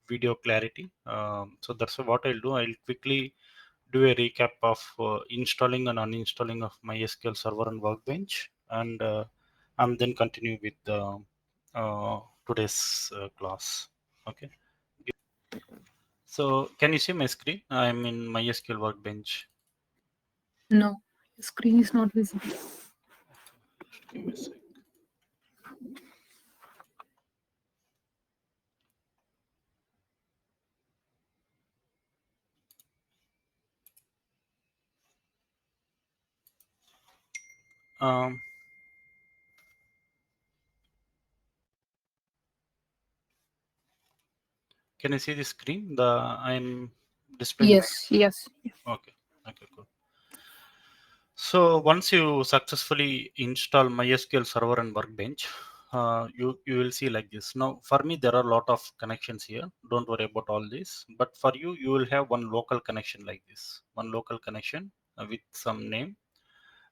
video clarity. So that's what I'll do. I'll quickly do a recap of installing and uninstalling of MySQL Server and Workbench, and then continue with today's class. Okay. So can you see my screen? I'm in MySQL Workbench. No, your screen is not visible. Just give me a sec. Um, can you see the screen? I'm displaying. Yes, yes. Okay. Okay. Cool. So once you successfully install MySQL Server and Workbench, you will see like this. Now, for me, there are a lot of connections here. Don't worry about all this. But for you, you will have one local connection like this. One local connection with some name,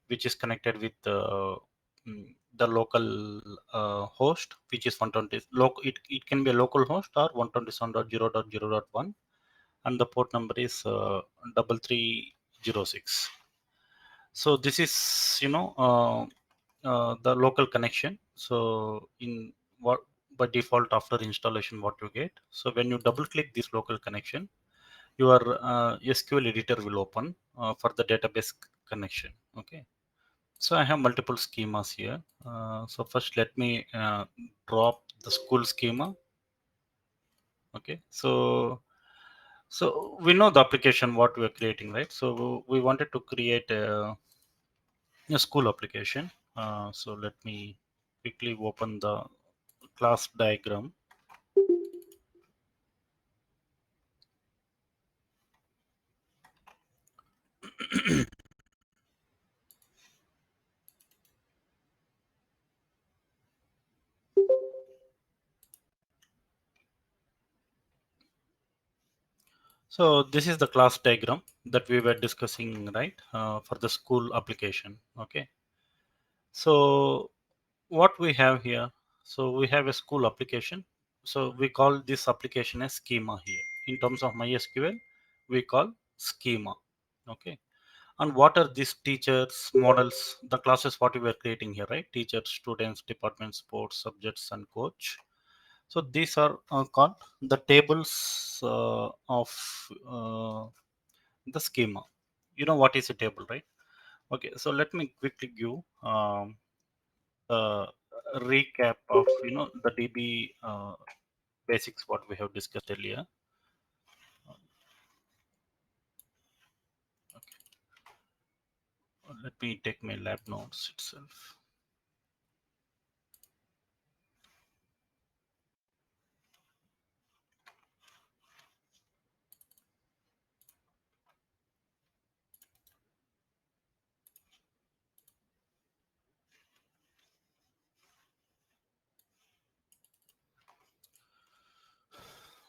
which is connected with the local host, which is 120. It can be a local host or 127.0.0.1, and the port number is 3306. So this is the local connection. So in what by default after installation what you get. So when you double click this local connection, your SQL editor will open for the database connection. Okay. So I have multiple schemas here. So first let me drop the school schema. Okay. So we know the application what we are creating, right? So we wanted to create a school application. So let me quickly open the class diagram. So this is the class diagram that we were discussing, right, for the school application. Okay. So what we have here, so we have a school application. So we call this application as schema here. In terms of MySQL, we call schema. Okay. And what are these teachers, models, the classes what we were creating here, right? Teachers, students, department, sports, subjects, and coach. So these are called the tables of uh, the schema. You know what is a table, right? Okay, so let me quickly give the recap of the DB basics what we have discussed earlier. Okay, let me take my lab notes itself.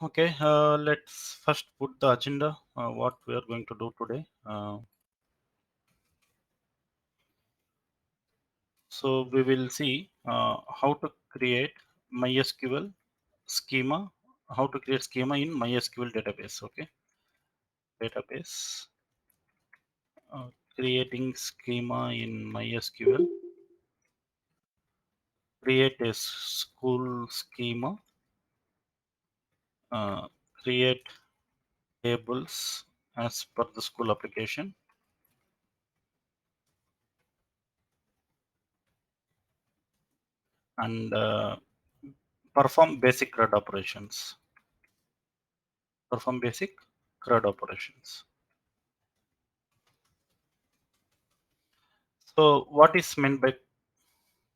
Okay, let's first put the agenda, what we are going to do today. So we will see how to create MySQL schema, how to create schema in MySQL database. Okay, database, creating schema in MySQL, create a school schema, uh, create tables as per the school application, and perform basic CRUD operations. Perform basic CRUD operations. So what is meant by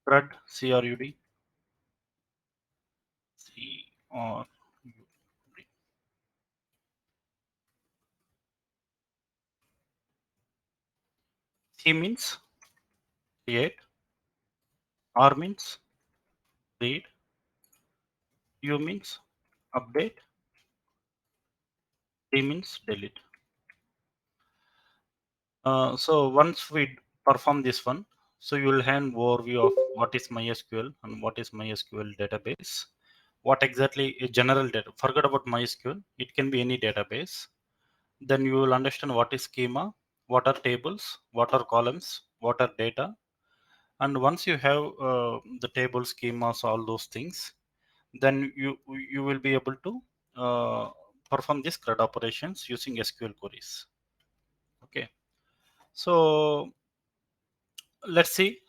CRUD? CRUD? C or C means create, R means read, U means update, D means delete. So once we perform this one, so you will have an overview of what is MySQL and what is MySQL database, what exactly a general data. Forget about MySQL. It can be any database. Then you will understand what is schema, what are tables, what are columns, what are data. And once you have the table schemas, all those things, then you will be able to uh, perform these CRUD operations using SQL queries. Okay, so let's see.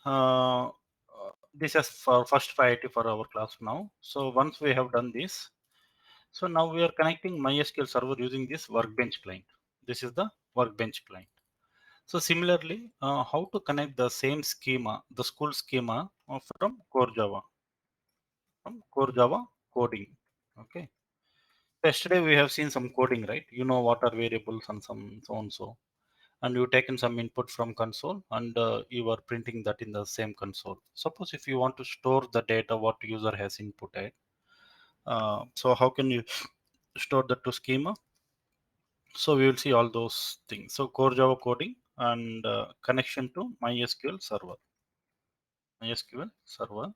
This is for first priority for our class now. So once we have done this, so now we are connecting MySQL server using this Workbench client. This is the Workbench client. So similarly, how to connect the same schema, the school schema from core Java coding. Okay. Yesterday we have seen some coding, right? You know what are variables and some so and so, and you taken some input from console, and you are printing that in the same console. Suppose if you want to store the data what user has inputted, so how can you store that to schema? So we will see all those things. So core Java coding and connection to MySQL server. MySQL server.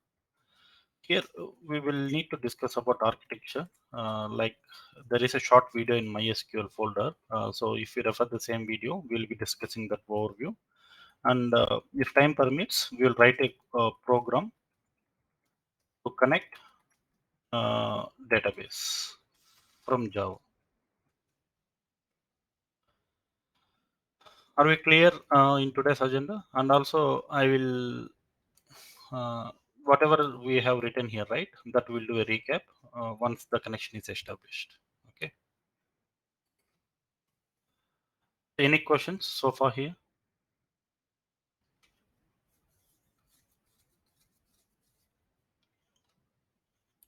Here we will need to discuss about architecture. Like there is a short video in MySQL folder. So if you refer the same video, we'll be discussing that overview. And if time permits, we will write a program to connect database from Java. Are we clear in today's agenda? And also I will whatever we have written here, right? That we'll do a recap once the connection is established. Okay. Any questions so far here?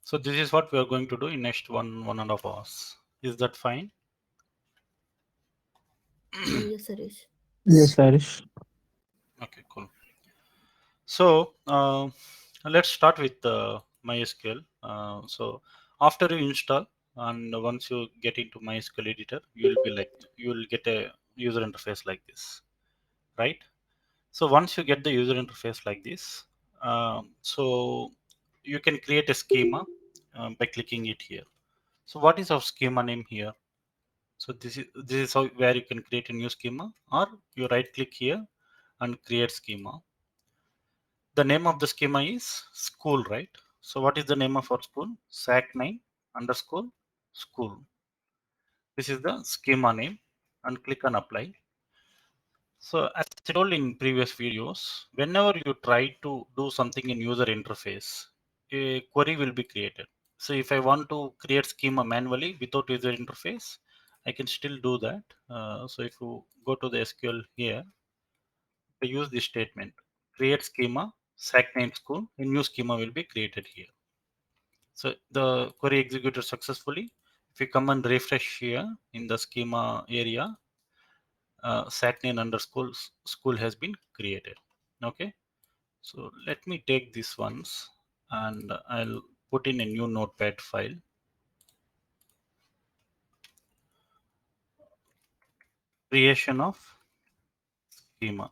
So this is what we are going to do in next 1.5 hours. Is that fine? Yes, Harish. Yes, Harish. Okay, cool. So let's start with MySQL. So after you install and once you get into MySQL editor, you will get a user interface like this, right? So once you get the user interface like this, so you can create a schema by clicking it here. So what is our schema name here? So this is how where you can create a new schema, or you right click here and create schema. The name of the schema is school, right? So what is the name of our school? SAC9 underscore school. This is the schema name, and click on apply. So as I told in previous videos, whenever you try to do something in user interface, a query will be created. So if I want to create schema manually without user interface, I can still do that. So if you go to the SQL here, I use this statement, create schema, SAC name school, a new schema will be created here. So the query executed successfully. If you come and refresh here in the schema area, SAC9 underscore school has been created. Okay. So let me take these ones and I'll put in a new notepad file. Creation of schema.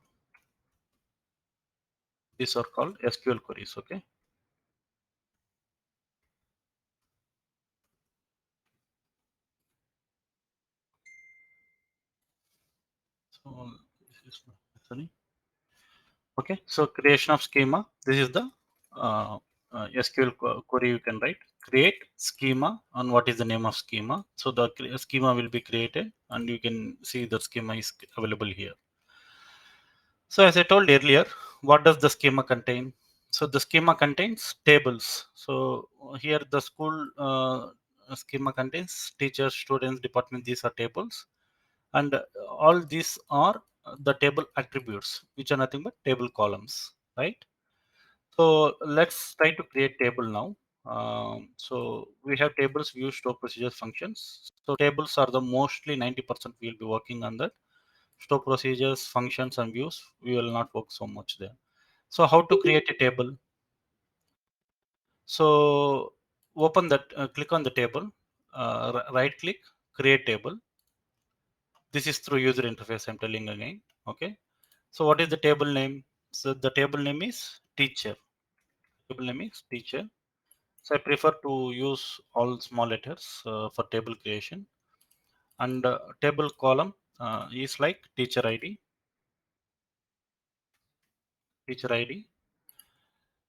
These are called SQL queries. Okay. So this is sorry. Okay. So creation of schema. This is the SQL query you can write. Create schema and what is the name of schema. So the schema will be created and you can see the schema is available here. So as I told earlier, what does the schema contain? So the schema contains tables. So here the school schema contains teachers, students, department. These are tables, and all these are the table attributes, which are nothing but table columns, right? So let's try to create table now. So we have tables, views, store procedures, functions. So tables are the mostly 90% we'll be working on that. Store procedures, functions, and views, we will not work so much there. So how to create a table? So open that, click on the table, right click, create table. This is through user interface, I'm telling again. Okay. So what is the table name? So the table name is teacher. Table name is teacher. So I prefer to use all small letters for table creation. And table column is like teacher ID, teacher ID.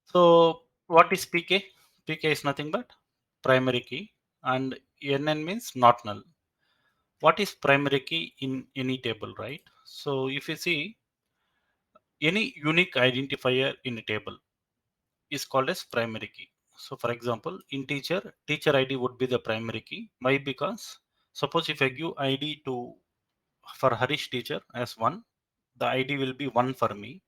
So what is PK? PK is nothing but primary key, and NN means not null. What is primary key in any table, right? So if you see, any unique identifier in a table is called as primary key. So for example, in teacher ID would be the primary key. Why? Because suppose if I give ID to for Harish teacher as 1, the ID will be 1 for me.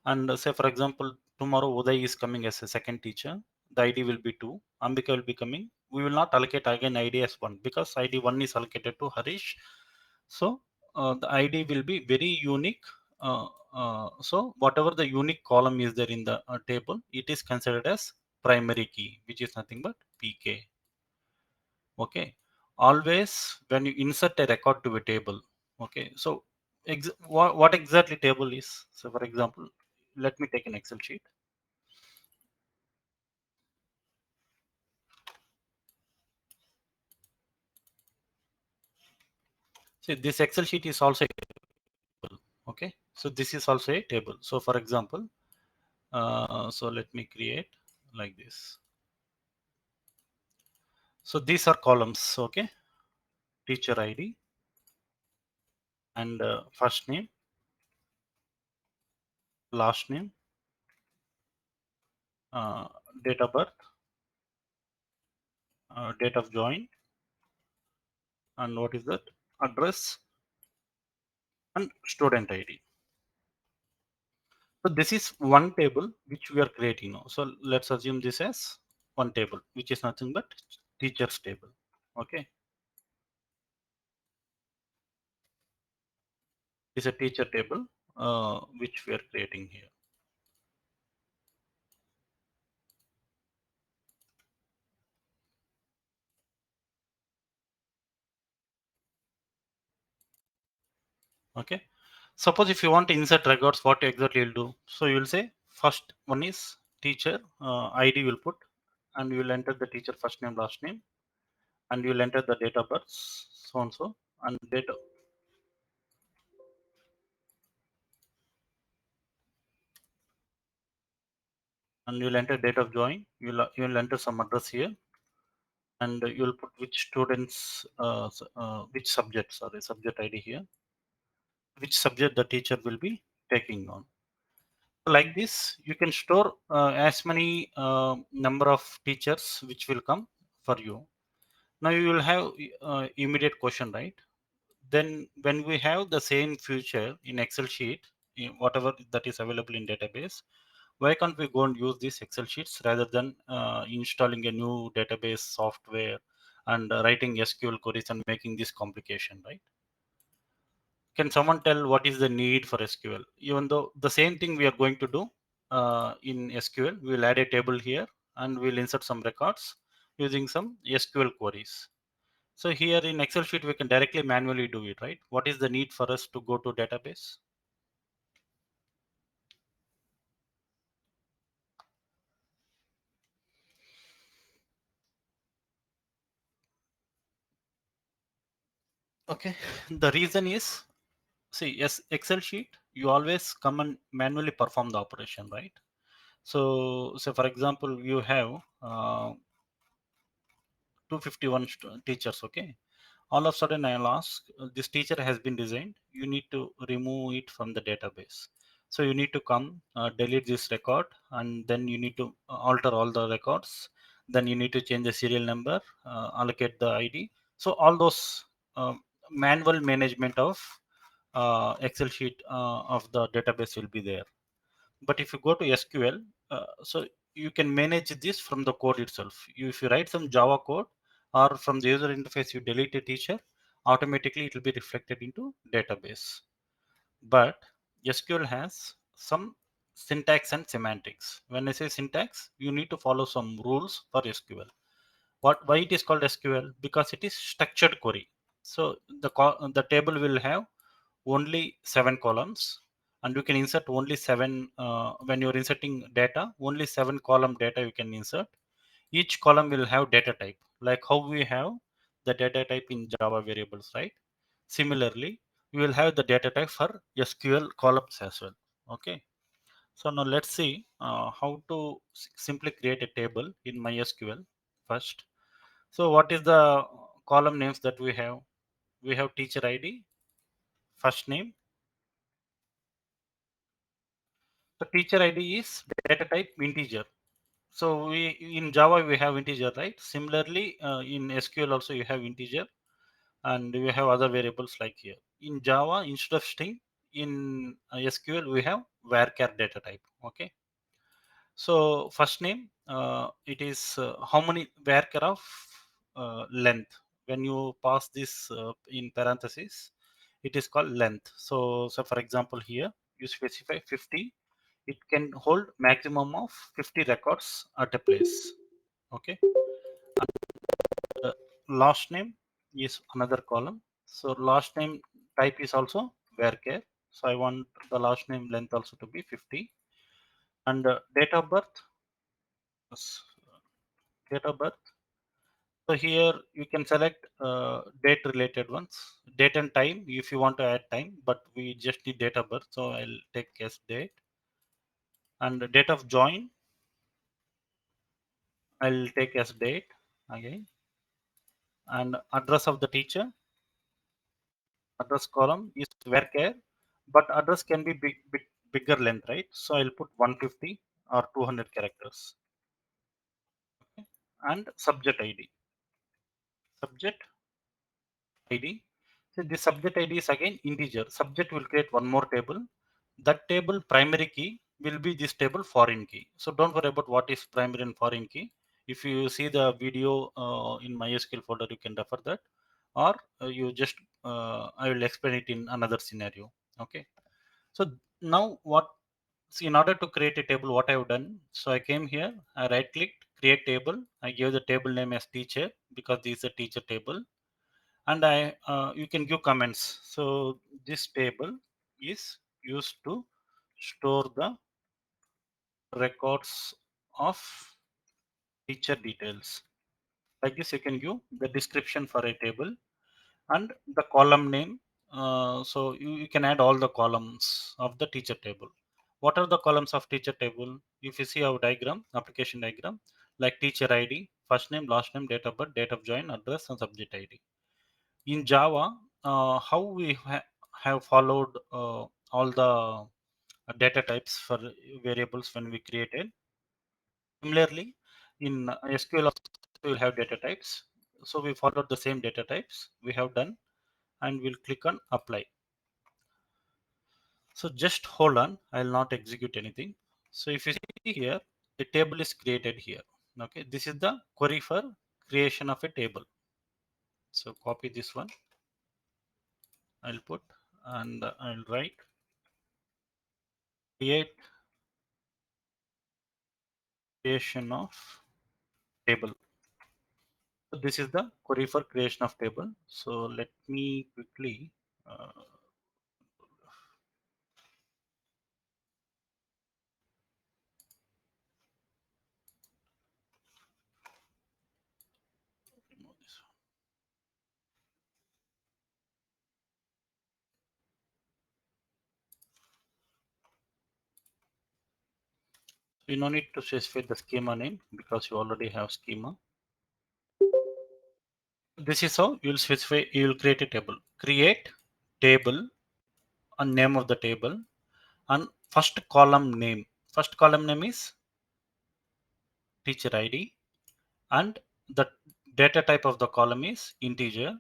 And say for example, tomorrow Uday is coming as a second teacher, the ID will be 2, Ambika will be coming, we will not allocate again ID as 1 because ID 1 is allocated to Harish. So the ID will be very unique. So whatever the unique column is there in the table, it is considered as primary key, which is nothing but PK. Okay, always when you insert a record to a table, okay, so what exactly table is. So for example, let me take an Excel sheet. See, this Excel sheet is also a table. Okay, so this is also a table. So for example, so let me create like this. So these are columns. Okay, teacher ID and first name, last name, uh, date of birth, date of join, and what is that, address, and student ID. So this is one table which we are creating now. So let's assume this as one table, which is nothing but teachers table. Okay, is a teacher table which we are creating here. Okay, suppose if you want to insert records, what exactly you'll do? So you'll say first one is teacher ID will put, and you will enter the teacher first name, last name, and you will enter the date of birth, so and so, and date of, and you'll enter date of join. You'll enter some address here, and you'll put which students, which subject, sorry, subject ID here, which subject the teacher will be taking on. Like this, you can store as many number of teachers which will come for you. Now you will have immediate question, right? Then when we have the same feature in Excel sheet, whatever that is available in database, why can't we go and use these Excel sheets rather than installing a new database software and writing SQL queries and making this complication, right? Can someone tell what is the need for SQL? Even though the same thing we are going to do in SQL, we will add a table here and we'll insert some records using some SQL queries. So here in Excel sheet, we can directly manually do it, right? What is the need for us to go to database? Okay, the reason is, see, yes, Excel sheet, you always come and manually perform the operation, right? So for example, you have 251 teachers, okay? All of a sudden I'll ask, this teacher has been designed, you need to remove it from the database. So you need to come delete this record, and then you need to alter all the records, then you need to change the serial number, allocate the ID. So all those uh, manual management of Excel sheet of the database will be there. But if you go to SQL, so you can manage this from the code itself. If you write some Java code or from the user interface, you delete a teacher, automatically it will be reflected into database. But SQL has some syntax and semantics. When I say syntax, you need to follow some rules for SQL. Why it is called SQL? Because it is structured query. So the table will have only 7 columns, and you can insert only 7 when you're inserting data, only 7 column data you can insert. Each column will have data type, like how we have the data type in Java variables, right? Similarly, we will have the data type for SQL columns as well. Okay. So now let's see how to simply create a table in MySQL first. So what is the column names that we have? We have teacher ID, first name. So teacher ID is data type integer. So we in Java we have integer, right? Similarly, in SQL also you have integer, and we have other variables like here. In Java, instead of string, in SQL we have varchar data type. Okay. So first name, it is how many varchar of length. When you pass this in parentheses, it is called length. So for example here you specify 50. It can hold maximum of 50 records at a place. Okay. uh, Last name is another column. So last name type is also varchar. So I want the last name length also to be 50. And date of birth, s- date of birth. So here you can select date related ones, date and time if you want to add time, but we just need date of birth. So I'll take as date, and the date of join I'll take as date again, and address of the teacher, address column is varchar, but address can be bigger length, right? So I'll put 150 or 200 characters. Okay. And subject ID, subject ID. So the subject ID is again integer. Subject will create one more table. That table primary key will be this table foreign key. So don't worry about what is primary and foreign key. If you see the video in MySQL folder, you can refer that, or you just I will explain it in another scenario. Okay. So now what? So in order to create a table, what I have done? So I came here, I right clicked, create table. I gave the table name as teacher because this is a teacher table, and I you can give comments. So this table is used to store the records of teacher details. Like this, you can give the description for a table and the column name. So you can add all the columns of the teacher table. What are the columns of teacher table? If you see our diagram, application diagram, like teacher ID, first name, last name, date of birth, date of join, address, and subject ID. In Java, how we have followed all the data types for variables when we created. Similarly, in SQL also we will have data types. So we followed the same data types we have done, and we'll click on apply. So just hold on, I'll not execute anything. So if you see here, a table is created here. Okay, this is the query for creation of a table. So copy this one, I'll put, and I'll write create creation of table. So this is the query for creation of table. So let me quickly remove this. You no need to specify the schema name because you already have schema. This is how you will specify, you will create a table. Create table and name of the table and first column name. First column name is teacher ID, and the data type of the column is integer,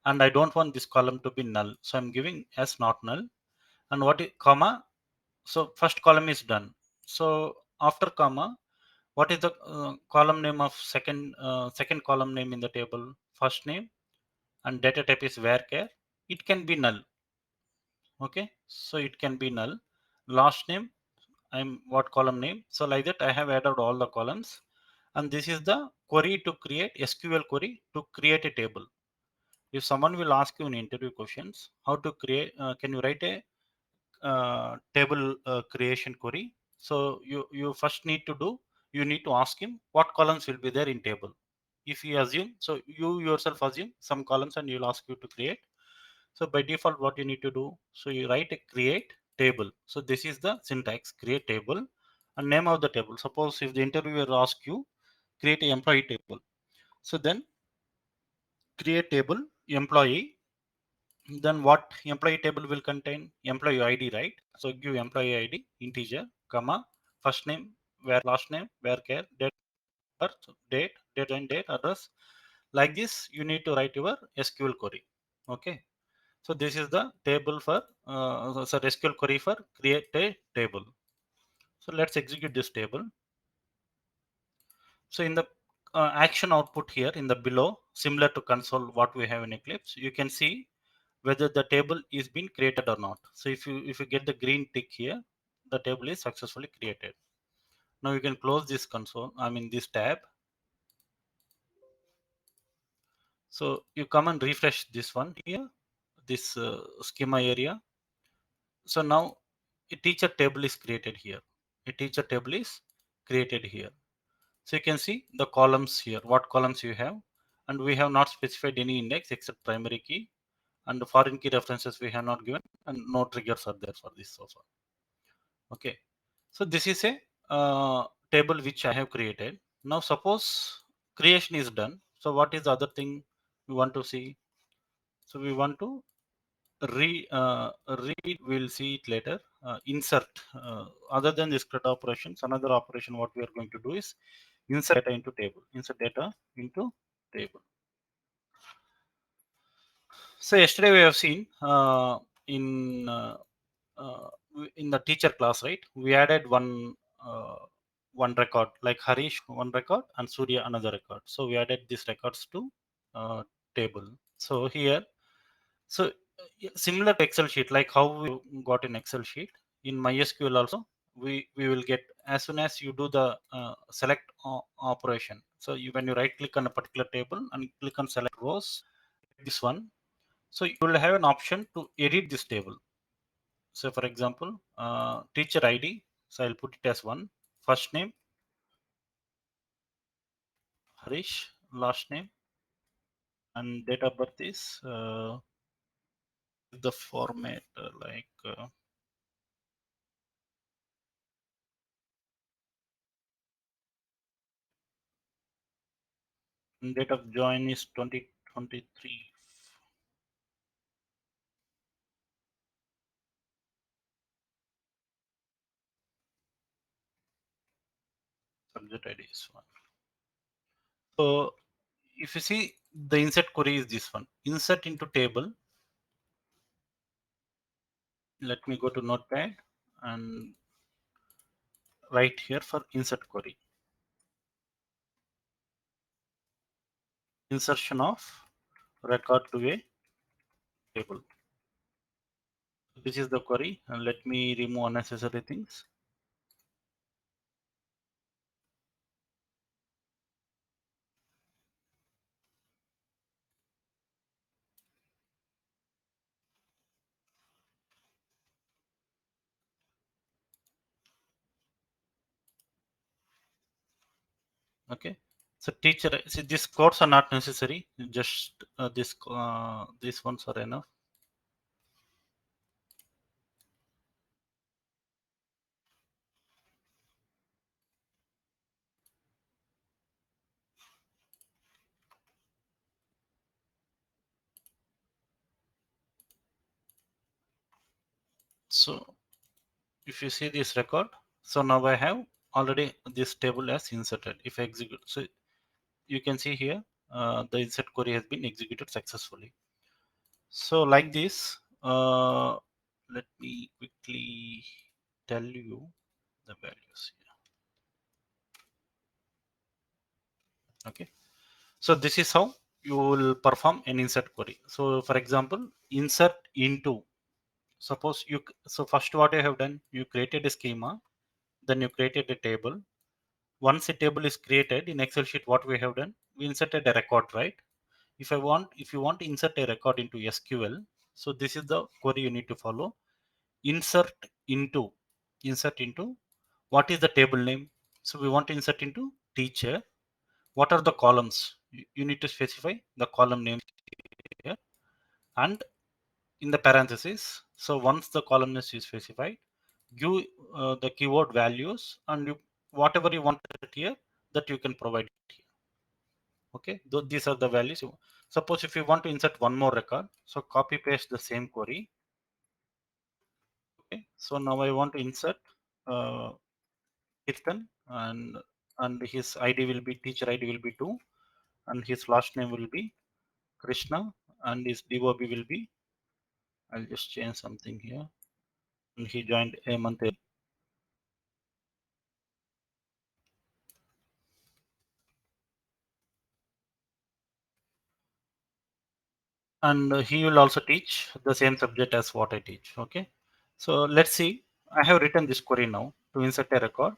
and I don't want this column to be null. So I'm giving as not null, and what is comma. So first column is done. So after comma, what is the column name of second column name in the table? First name, and data type is varchar. It can be null. Okay, so it can be null. Last name, I'm what column name. So like that, I have added all the columns, and this is the query to create SQL query to create a table. If someone will ask you in interview questions, how to create, can you write a table creation query? So you first need to do you need to ask him what columns will be there in table. If you assume, so you yourself assume some columns and you'll ask you to create. So by default, what you need to do, so you write a create table. So this is the syntax, create table, and name of the table. Suppose if the interviewer asks you create an employee table, so then create table employee, then what employee table will contain employee ID, right? So give employee ID integer, comma, first name, where, last name, where, care, date, birth, date, date and date, address. Like this, you need to write your SQL query. Okay. So this is the table for SQL query for create a table. So let's execute this table. So in the action output here in the below, similar to console what we have in Eclipse, you can see whether the table is being created or not. So if you get the green tick here, the table is successfully created. Now you can close this console, I mean this tab. So you come and refresh this one here, this schema area. So now a teacher table is created here. A teacher table is created here. So you can see the columns here, what columns you have, and we have not specified any index except primary key, and the foreign key references we have not given, and no triggers are there for this so far. Okay, so this is a table which I have created. Now suppose creation is done. So what is the other thing we want to see? So we want to read, we'll see it later. Insert, other than this CRUD operations, another operation what we are going to do is insert data into table. Insert data into table. So yesterday we have seen in uh, in the teacher class, right? We added one record, like Harish one record and Surya another record. So we added these records to table. So here, so similar to Excel sheet, like how we got an Excel sheet in MySQL also, we will get as soon as you do the select operation. So when you right click on a particular table and click on select rows, this one, so you will have an option to edit this table. So for example, teacher ID. So I'll put it as one. First name Harish, last name, and date of birth is the format like. Date of join is 2023. Subject ID is one. So if you see the insert query is this one. Insert into table. Let me go to Notepad and write here for insert query. Insertion of record to a table. This is the query, and let me remove unnecessary things. Okay. So teacher, see these codes are not necessary. Just these ones are enough. So if you see this record, so now I have already this table as inserted. If I execute, so you can see here the insert query has been executed successfully. So like this, let me quickly tell you the values here. Okay. So this is how you will perform an insert query. So for example, insert into, suppose you, so first what I have done, you created a schema, then you created a table. Once a table is created in Excel sheet, what we have done, we inserted a record, right? If you want to insert a record into SQL, so this is the query you need to follow. Insert into, insert into, what is the table name? So we want to insert into teacher. What are the columns? You need to specify the column names here and in the parentheses. So once the column is specified, give the keyword values and whatever you want here that you can provide here. Okay, these are the values. Suppose if you want to insert one more record, so copy paste the same query. Okay, so now I want to insert uh, Kirtan and his ID will be teacher ID will be 2 and his last name will be Krishna and his DOB will be, I'll just change something here, and he joined a month early. And he will also teach the same subject as what I teach. Okay, so let's see. I have written this query now to insert a record.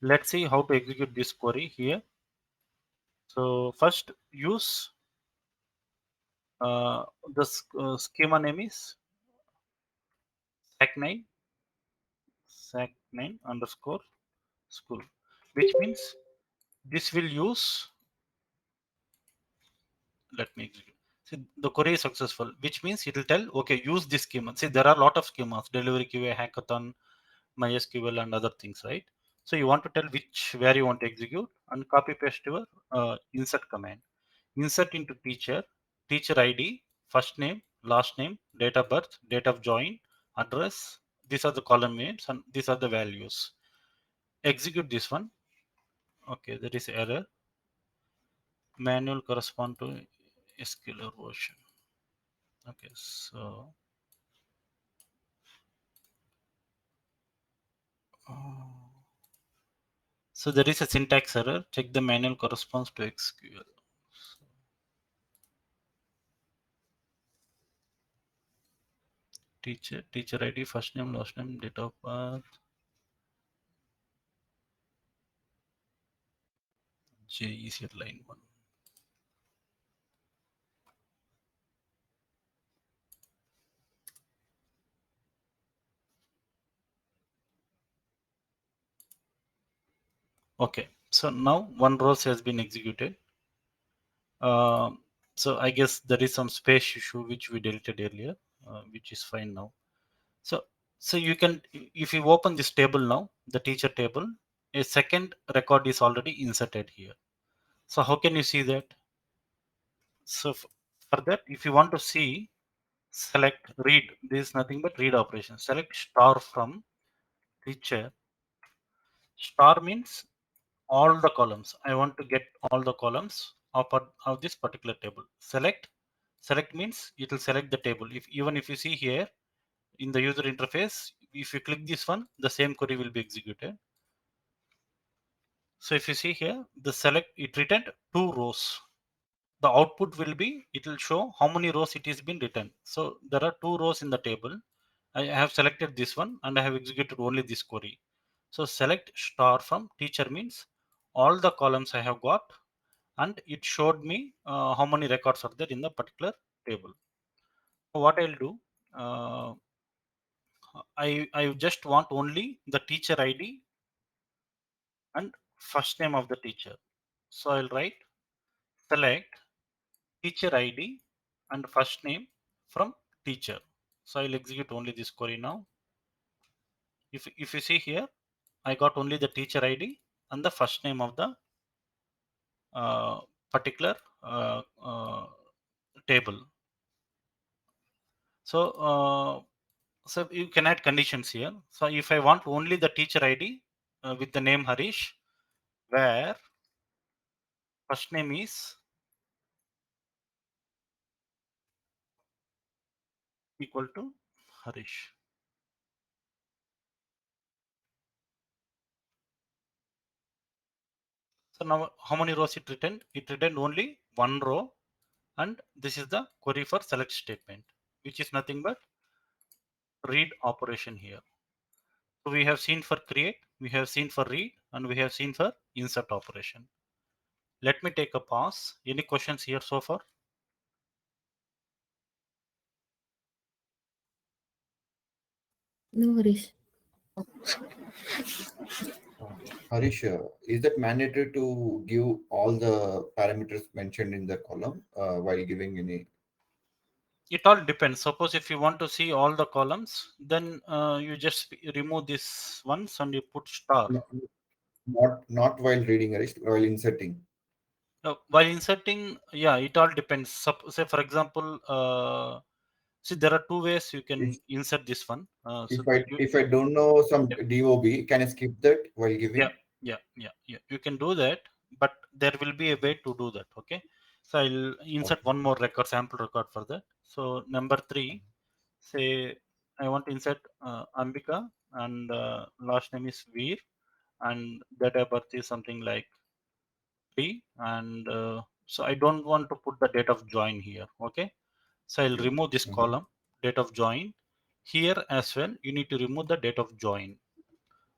Let's see how to execute this query here. So first use the schema name is sac9 sac9 underscore school, which means this will use, let me execute. See, the query is successful, which means it will tell, okay, use this schema. See, there are a lot of schemas, delivery QA, hackathon, MySQL, and other things, right? So you want to tell which where you want to execute and copy paste your insert command. Insert into teacher, teacher ID, first name, last name, date of birth, date of join, address. These are the column names and these are the values. Execute this one. Okay, there is error. Manual correspond to SQL version. Okay, so there is a syntax error. Check the manual corresponds to SQL. Teacher ID, first name, last name, date of birth, JEC at line 1. Okay, so now one row has been executed. So I guess there is some space issue which we deleted earlier, which is fine now. So so you can, if you open this table now, the teacher table, a second record is already inserted here. So how can you see that? So for that, if you want to see, select read. This is nothing but read operation. Select star from teacher. Star means all the columns. I want to get all the columns of this particular table. Select means it will select the table. If even if you see here in the user interface, if you click this one, the same query will be executed. So if you see here, the select, it returned 2 rows. The output will be, it will show how many rows it is been written. So there are 2 rows in the table. I have selected this one and I have executed only this query. So select star from teacher means all the columns I have got and it showed me how many records are there in the particular table. So what I'll do, uh, I just want only the teacher ID and first name of the teacher. So I'll write select teacher ID and first name from teacher. So I'll execute only this query now. If you see here, I got only the teacher ID and the first name of the particular table. So so you can add conditions here. So if I want only the teacher ID with the name Harish, where first name is equal to Harish. So now how many rows it returned? It returned only 1 row, and this is the query for select statement, which is nothing but read operation here. So we have seen for create, we have seen for read, and we have seen for insert operation. Let me take a pause. Any questions here so far? No worries. Harish, is that mandatory to give all the parameters mentioned in the column while giving any? It all depends. Suppose if you want to see all the columns, then you just remove this once and you put star. No, not while reading, Harish, while inserting. While inserting, yeah, it all depends. Say for example, see there are two ways you If can insert this one. if I if I don't know some DOB, can I skip that while Yeah, giving? yeah, you can do that, but there will be a way to do that. Okay, so I'll insert Okay. one more record, sample record for that. So number three, say I want to insert Ambika, and last name is Veer, and date of birth is something like 3, and so I don't want to put the date of join here. Okay, so I'll Okay. remove this Mhm. column, date of join. Here as well you need to remove the date of join.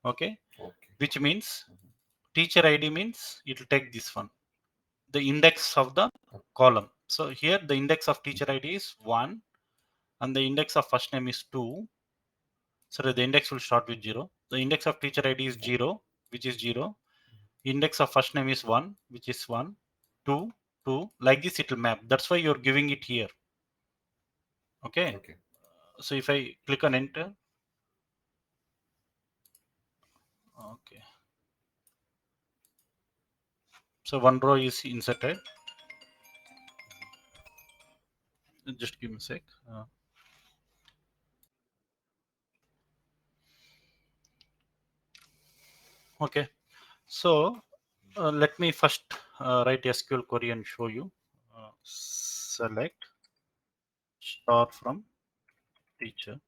Okay, Okay. which means teacher ID means it will take this one, the index of the column. So here the index of teacher ID is 1 and the index of first name is 2. So the index will start with 0. The index of teacher ID is 0, which is 0. Index of first name is 1, which is 1, 2, 2. Like this it will map. That's why you're giving it here. Okay. Okay. So if I click on enter, okay. So one row is inserted. Just give me a sec. Okay. So let me first write SQL query and show you. Select star from teacher.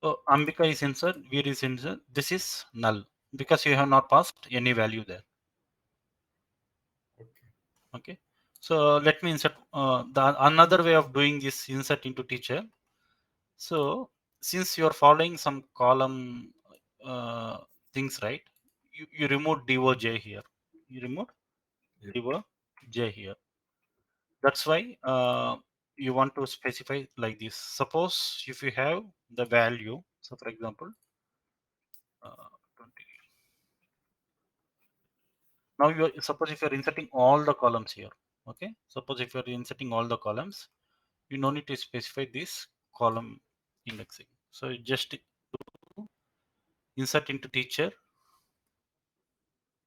So Ambika is insert, Veer is insert. This is null because you have not passed any value there. Okay. Okay. So let me insert the another way of doing this insert into teacher. So since you are following some column uh, things, right? You remove doj here. You remove Yep. doj here. That's why you want to specify like this. Suppose if you have the value, so for example, 20. Now you suppose if you're inserting all the columns here, okay? Suppose if you're inserting all the columns, you no need to specify this column indexing. So you just insert into teacher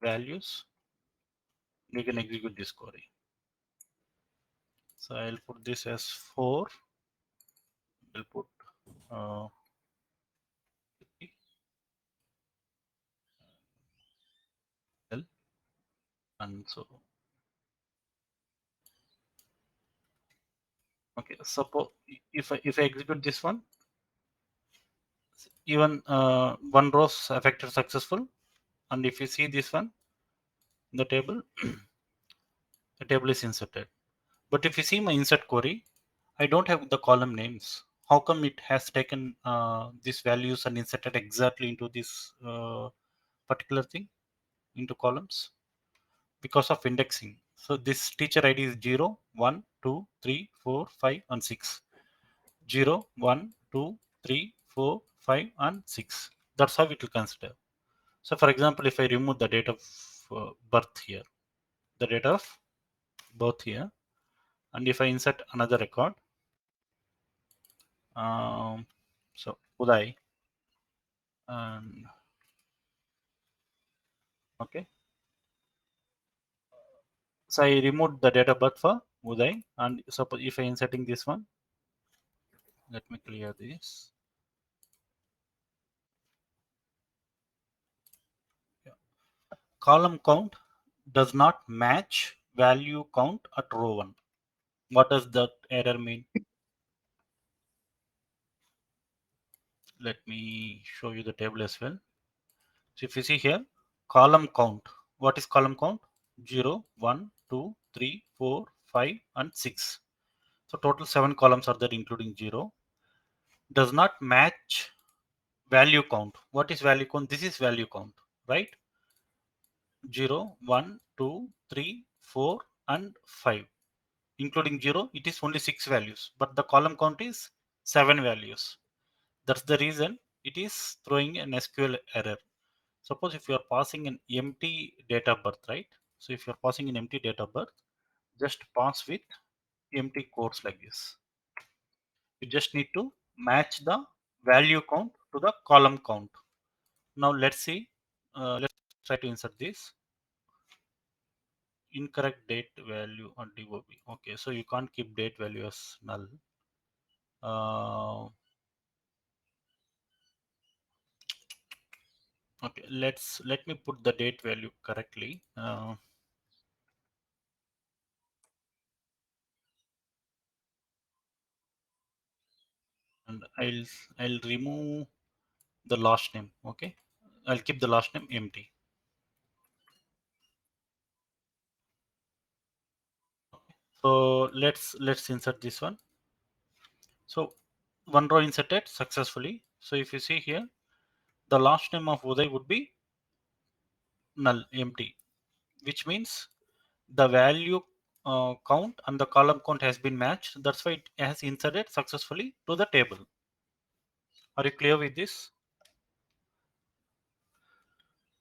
values. You can execute this query. So I'll put this as 4. We'll put uh, L, and so okay. Suppose if I execute this one, even one row is affected successful, and if you see this one, the table, the table is inserted. But if you see my insert query, I don't have the column names. How come it has taken these values and inserted exactly into this particular thing into columns? Because of indexing. So this teacher ID is 0, 1, 2, 3, 4, 5, and 6. 0, 1, 2, 3, 4, 5, and 6. That's how it will consider. So for example, if I remove the date of birth here, the date of birth here, and if I insert another record, so Uday, and okay, so I removed the date of birth for Uday, and suppose if I inserting this one, let me clear this. Yeah. Column count does not match value count at row 1. What does that error mean? Let me show you the table as well. So if you see here, column count. What is column count? 0, 1, 2, 3, 4, 5, and 6. So total 7 columns are there including 0. Does not match value count. What is value count? This is value count, right? 0, 1, 2, 3, 4, and 5. Including 0, it is only 6 values, but the column count is 7 values. That's the reason. it is throwing an SQL error. Suppose if you are passing an empty date of birth, right? So if you are passing an empty date of birth, just pass with empty quotes like this. You just need to match the value count to the column count. Now let's see. Let's try to insert this. Incorrect date value on DOB. Okay, so you can't keep date value as null. Okay, let me put the date value correctly. And I'll remove the last name. Okay, I'll keep the last name empty. So let's insert this one. So one row inserted successfully. So if you see here, the last name of Uday would be null, empty, which means the value count and the column count has been matched. That's why it has inserted successfully to the table. Are you clear with this?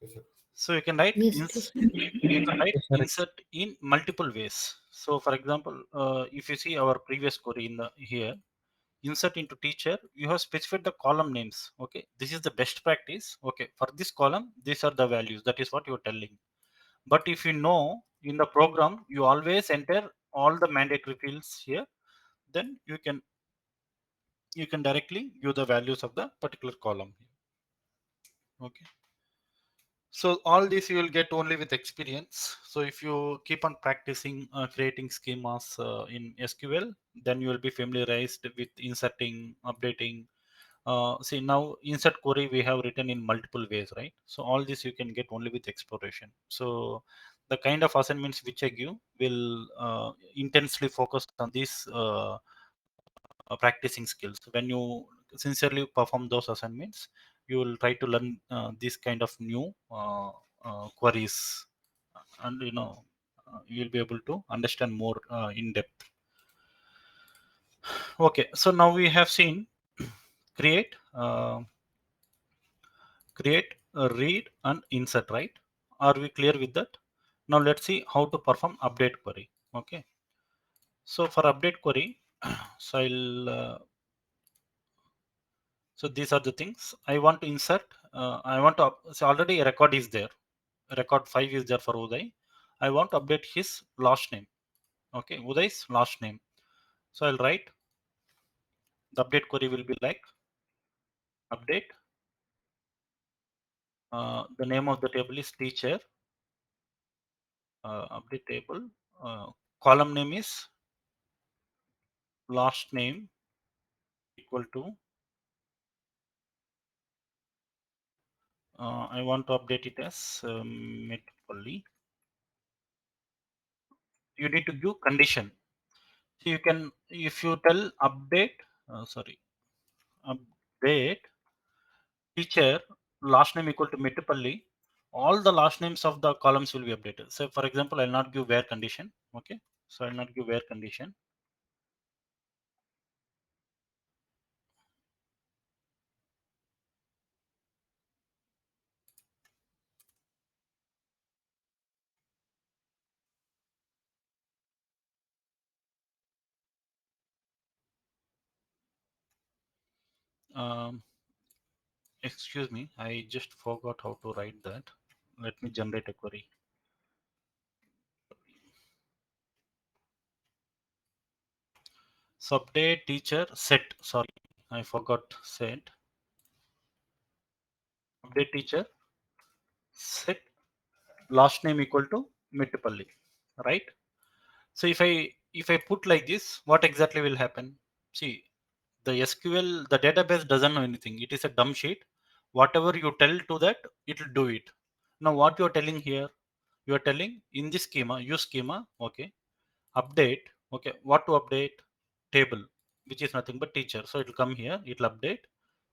Yes, sir. So you can write Yes, teacher. you can write Yes, sir. insert in multiple ways. So for example, if you see our previous query in the here, insert into teacher, you have specified the column names. Okay, this is the best practice. Okay, for this column, these are the values. That is what you're telling. But if you know in the program, you always enter all the mandatory fields here, then you can directly view the values of the particular column. Okay. So all this you will get only with experience. So if you keep on practicing creating schemas in SQL, then you will be familiarized with inserting, updating. See now insert query we have written in multiple ways, right? So all this you can get only with exploration. So the kind of assignments which I give will intensely focus on this practicing skills. When you sincerely perform those assignments, you will try to learn this kind of new queries, and you will be able to understand more in depth. Okay, so now we have seen create, read, and insert. Right? Are we clear with that? Now let's see how to perform update query. Okay, so for update query, so I'll so these are the things I want to insert. I want to so already a record is there. Record 5 is there for Uday. I want to update his last name. Okay, Uday's last name. So I'll write the update query will be like update. The name of the table is teacher. Update table. Column name is last name equal to. I want to update it as Metpally. You need to give condition. So you can, if you tell update, update teacher last name equal to Metpally, all the last names of the columns will be updated. So for example, I'll not give where condition. Okay, so I'll not give where condition. Um, excuse me, I just forgot how to write that. Let me generate a query. So update teacher set. Sorry, I forgot set. Update teacher set last name equal to Metpally, right? So if I put like this, what exactly will happen? See, the SQL, the database doesn't know anything. It is a dumb sheet. Whatever you tell to that, it will do it. Now what you are telling here, you are telling in this schema, use schema, okay, update, okay, what to update? Table, which is nothing but teacher. So it will come here, it will update.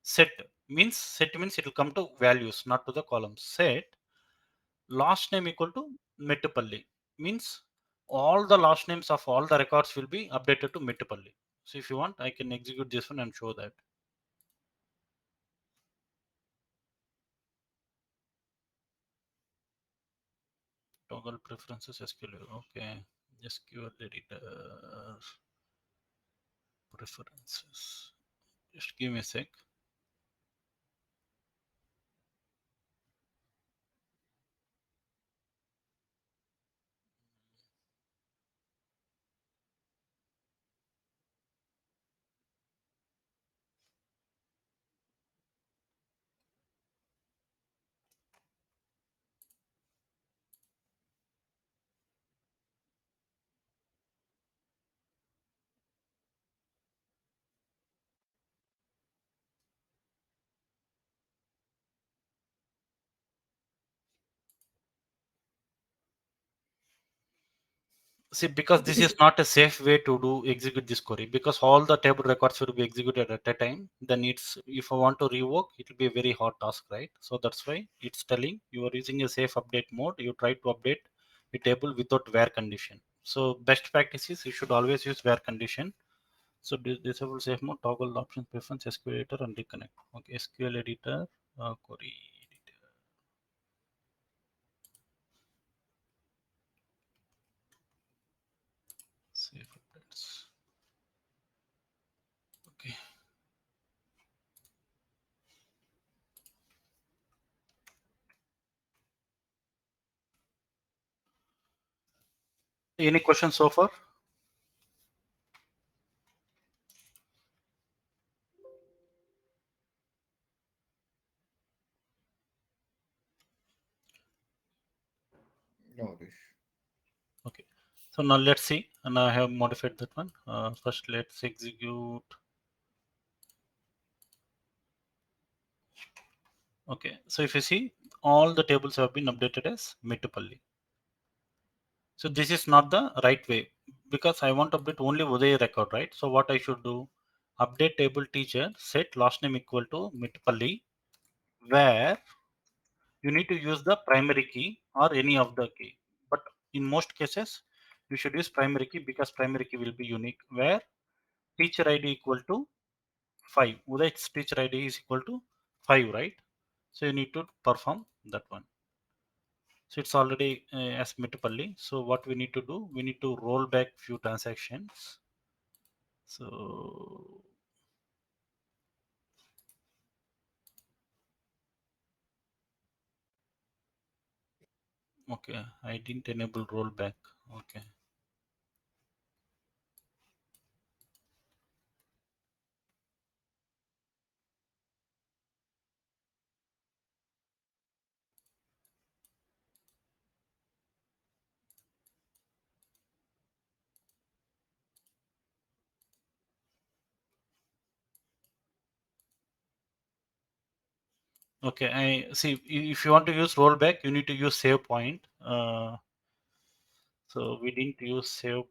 Set means it will come to values, not to the columns. Set last name equal to Metupalli means all the last names of all the records will be updated to Metupalli. So if you want, I can execute this one and show that. Toggle preferences SQL. Okay, SQL editor preferences. Just give me a sec. See, because this is not a safe way to do execute this query, because all the table records will be executed at a time. Then it's, if I want to revoke, it will be a very hard task, right? So that's why it's telling you are using a safe update mode. You try to update a table without where condition. So best practice is you should always use where condition. So disable safe mode, toggle options preference, SQL editor and reconnect. Okay, SQL editor, query editor, safe updates. Okay. Any questions so far? No, Rish. Okay. So now let's see, and I have modified that one. First, let's execute. Okay. So if you see, all the tables have been updated as Mettupalli. So this is not the right way, because I want to update only Uday record, right? So what I should do? Update table teacher set last name equal to Mettupalli, where you need to use the primary key or any of the key. But in most cases, you should use primary key, because primary key will be unique, where teacher ID equal to 5. Uday's teacher ID is equal to 5, right? So you need to perform that one. So it's already as Mettupalli. So what we need to do? We need to roll back few transactions. So okay, I didn't enable rollback. Okay. Okay, I see. If you want to use rollback, you need to use save point. So we didn't use save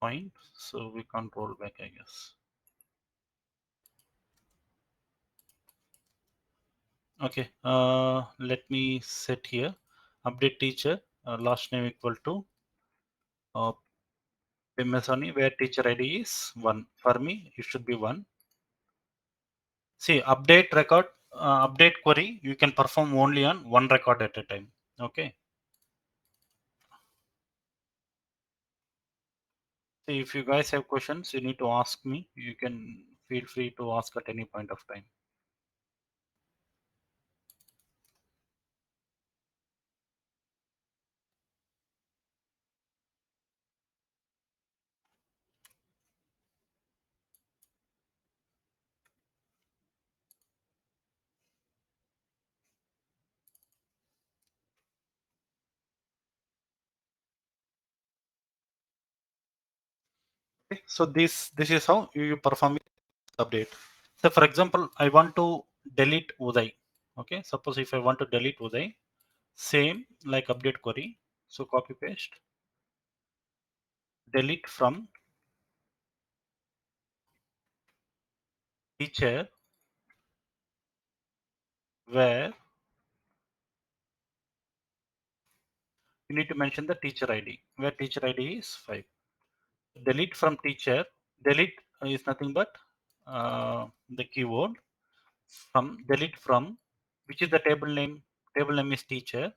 point, so we can't roll back, I guess. Okay, let me set here update teacher last name equal to Mesoni, where teacher ID is 1. For me, it should be 1. See, update record, update query, you can perform only on one record at a time. Okay. See, if you guys have questions, you need to ask me. You can feel free to ask at any point of time. Okay. So this is how you perform update. So for example, I want to delete Uday. Okay. Suppose if I want to delete Uday, same like update query. So copy paste, delete from teacher, where you need to mention the teacher ID, where teacher ID is 5. Delete from teacher. Delete is nothing but the keyword from delete from, which is the table name. Table name is teacher,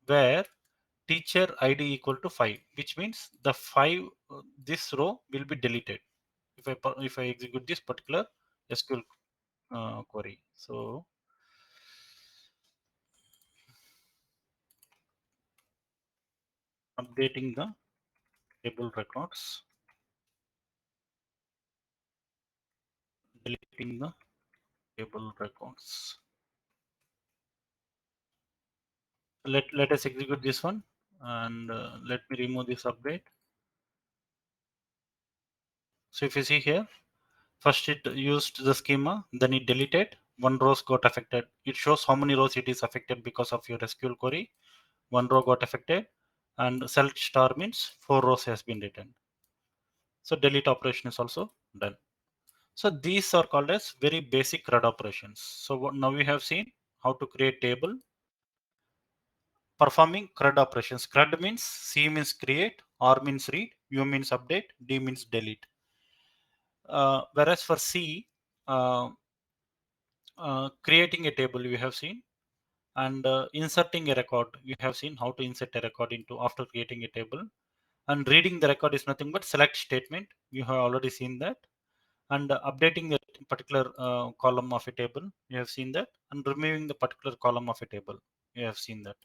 where teacher ID equal to 5, which means the 5 this row will be deleted if I execute this particular SQL query. So updating the table records, deleting the table records. Let us execute this one, and let me remove this update. So if you see here, first it used the schema, then it deleted. One rows got affected. It shows how many rows it is affected because of your SQL query. One row got affected, and select star means 4 rows has been written. So delete operation is also done. So these are called as very basic CRUD operations. So now we have seen how to create table performing CRUD operations. CRUD means C means create, R means read, U means update, D means delete. Whereas for C, uh, creating a table we have seen, and inserting a record we have seen how to insert a record into after creating a table, and reading the record is nothing but select statement. You have already seen that, and updating the particular column of a table you have seen that, and removing the particular column of a table you have seen that.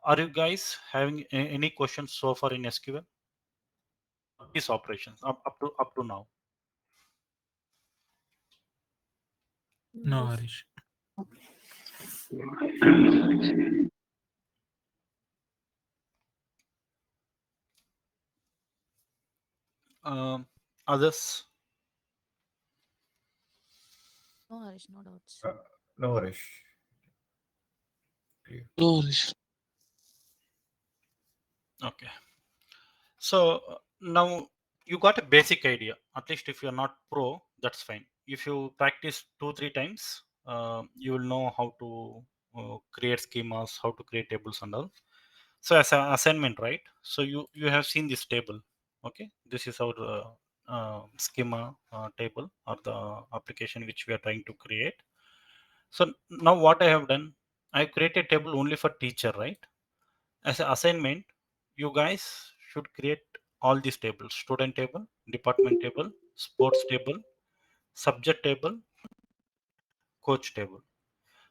Are you guys having any questions so far in SQL? These operations up to now. No, Harish. Others? No, Harish, no doubts. No worries. Clear. No, Harish. Okay. So now you got a basic idea. At least if you're not pro, that's fine. If you practice 2-3 times, you will know how to create schemas, how to create tables and all. So as an assignment, right? So you have seen this table. Okay, this is our schema table or the application which we are trying to create. So now what I have done, I created a table only for teacher, right? As an assignment, you guys should create all these tables: student table, department table, sports table, subject table, coach table.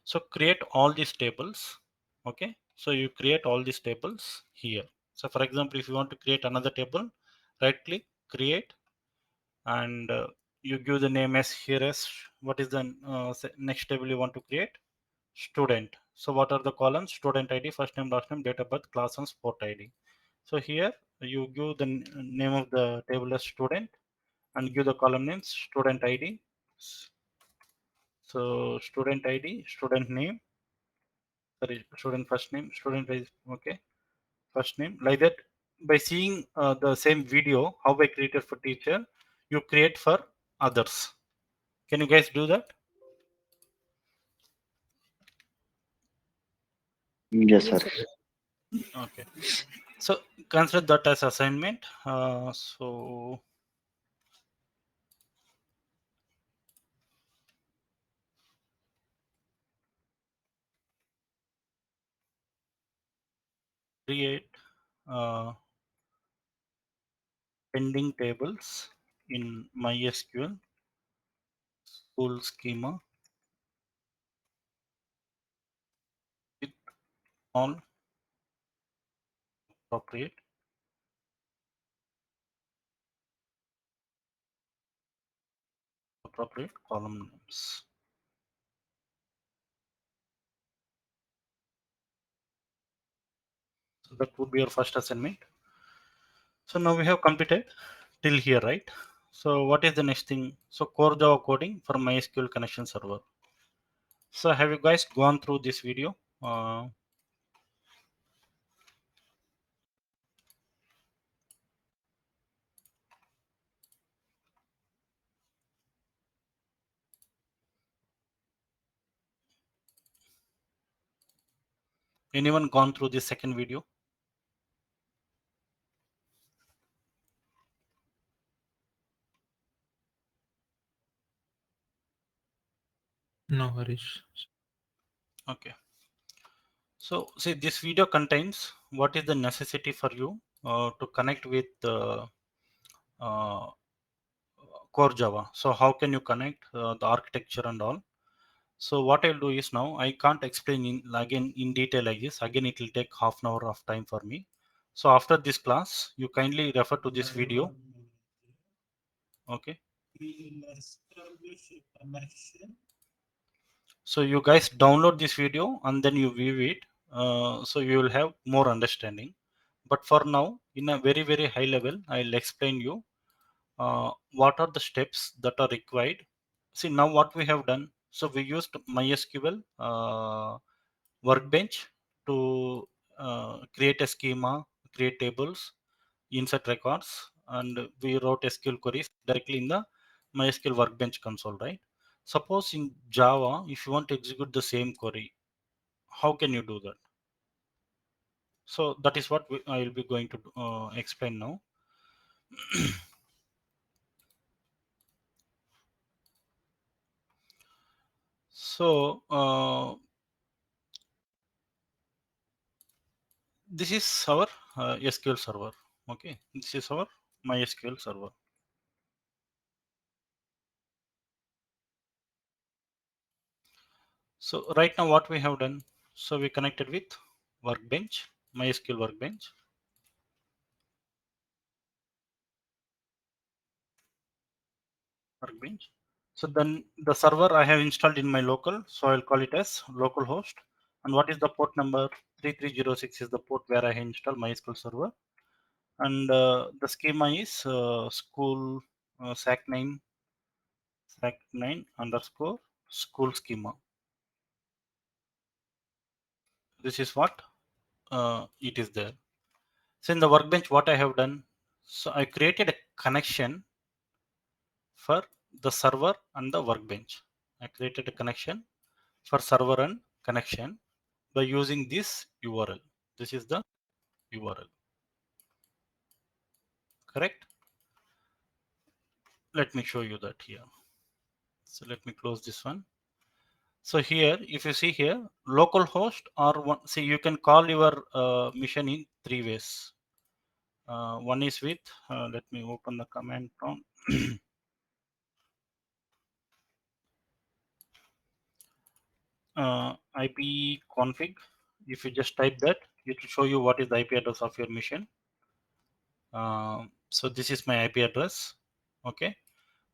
So create all these tables. Okay, so you create all these tables here. So for example, if you want to create another table, right click, create, and you give the name as here as what is the next table you want to create. Student. So what are the columns? Student ID, first name, last name, date of birth, class, and sport ID. So here you give the name of the table as student, and give the column names student ID. So student ID, student name, sorry, student first name, student is okay, first name, like that. By seeing the same video how I created for teacher, you create for others. Can you guys do that? Yes, Yes, sir. sir. Okay. So consider that as assignment. So create uh, pending tables in MySQL school schema with all appropriate column names. So that would be your first assignment. So now we have completed till here, right? So what is the next thing? So core Java coding for MySQL connection server. So have you guys gone through this video? Anyone gone through this second video? No, Harish. Okay. So see, this video contains what is the necessity for you to connect with uh, core Java. So how can you connect the architecture and all? So what I'll do is now I can't explain again in detail like this. Again, it will take half an hour of time for me. So after this class, you kindly refer to this video. Okay. So you guys download this video and then you view it. So you will have more understanding. But for now, in a very high level, I'll explain you what are the steps that are required. See now what we have done. So we used MySQL Workbench to create a schema, create tables, insert records, and we wrote SQL queries directly in the MySQL Workbench console, right? Suppose in Java, if you want to execute the same query, how can you do that? So that is what I will be going to explain now. So this is our SQL server. Okay, this is our MySQL server. So right now what we have done, so we connected with Workbench, MySQL Workbench. Workbench. So then the server I have installed in my local, so I'll call it as localhost. And what is the port number? 3306 is the port where I have installed MySQL server. And the schema is school sac9 underscore school schema. This is what it is there. So in the workbench, what I have done, so I created a connection for the server and the workbench. I created a connection for server and connection by using this URL. This is the URL, correct? Let me show you that here. So let me close this one. So here, if you see here, localhost or one, see you can call your mission in three ways. One is with, let me open the command prompt. IP config. If you just type that, it will show you what is the IP address of your mission. So this is my IP address. Okay,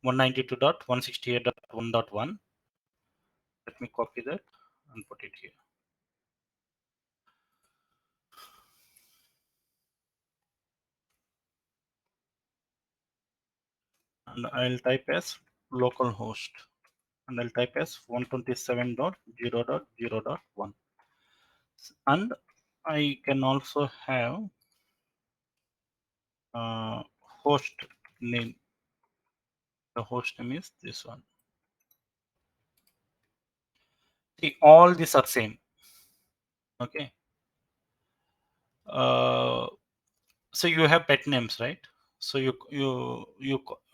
192.168.1.1. Let me copy that and put it here. And I'll type as localhost. And I'll type as 127.0.0.1. And I can also have host name. The host name is this one. See, all these are same. Okay. So you have pet names, right? So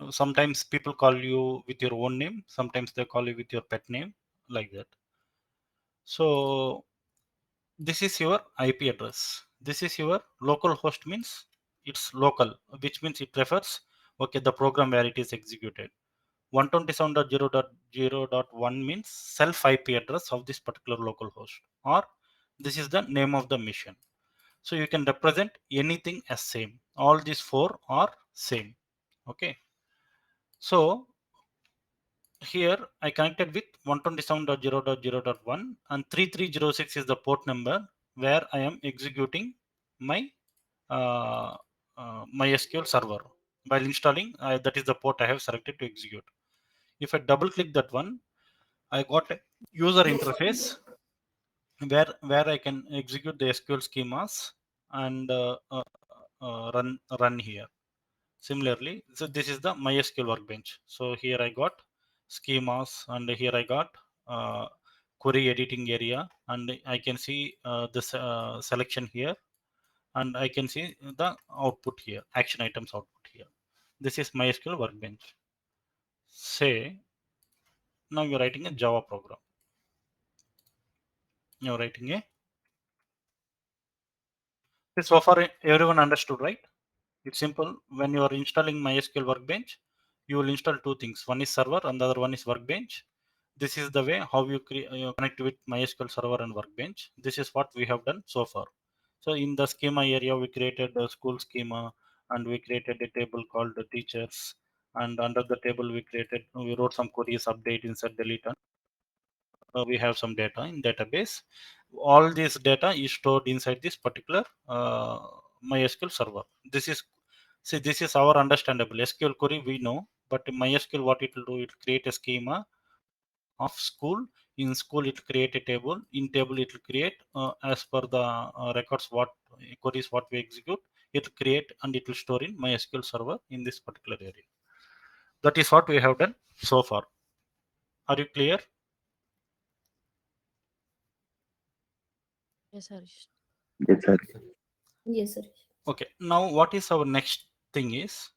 sometimes people call you with your own name. Sometimes they call you with your pet name, like that. So this is your IP address. This is your local host, means it's local, which means it refers okay the program where it is executed. 127.0.0.1 means self IP address of this particular local host, or this is the name of the mission. So you can represent anything as same. All these four are same. Okay. So here I connected with 127.0.0.1 and 3306 is the port number where I am executing my MySQL server. While installing, that is the port I have selected to execute. If I double click that one, I got a user interface where I can execute the SQL schemas and run here. Similarly, so this is the MySQL workbench. So here I got schemas and here I got query editing area, and I can see this selection here, and I can see the output here, action items output here. This is MySQL workbench. Say now you're writing a Java program. You're writing a So far everyone understood, right? It's simple. When you are installing MySQL Workbench, you will install two things. One is server and the other one is Workbench. This is the way how you connect with MySQL server and Workbench. This is what we have done so far. So in the schema area, we created the school schema and we created a table called the teachers. And under the table, we wrote some queries, update, insert, delete, and we have some data in database. All this data is stored inside this particular MySQL server. This is our understandable SQL query we know, but MySQL what it will do, it will create a schema of school. In school it will create a table. In table it will create as per the records what queries what we execute. It will create and it will store in MySQL server in this particular area. That is what we have done so far. Are you clear? Yes, Harish. Yes, sir. Yes, sir. Okay. Now what is our next thing is,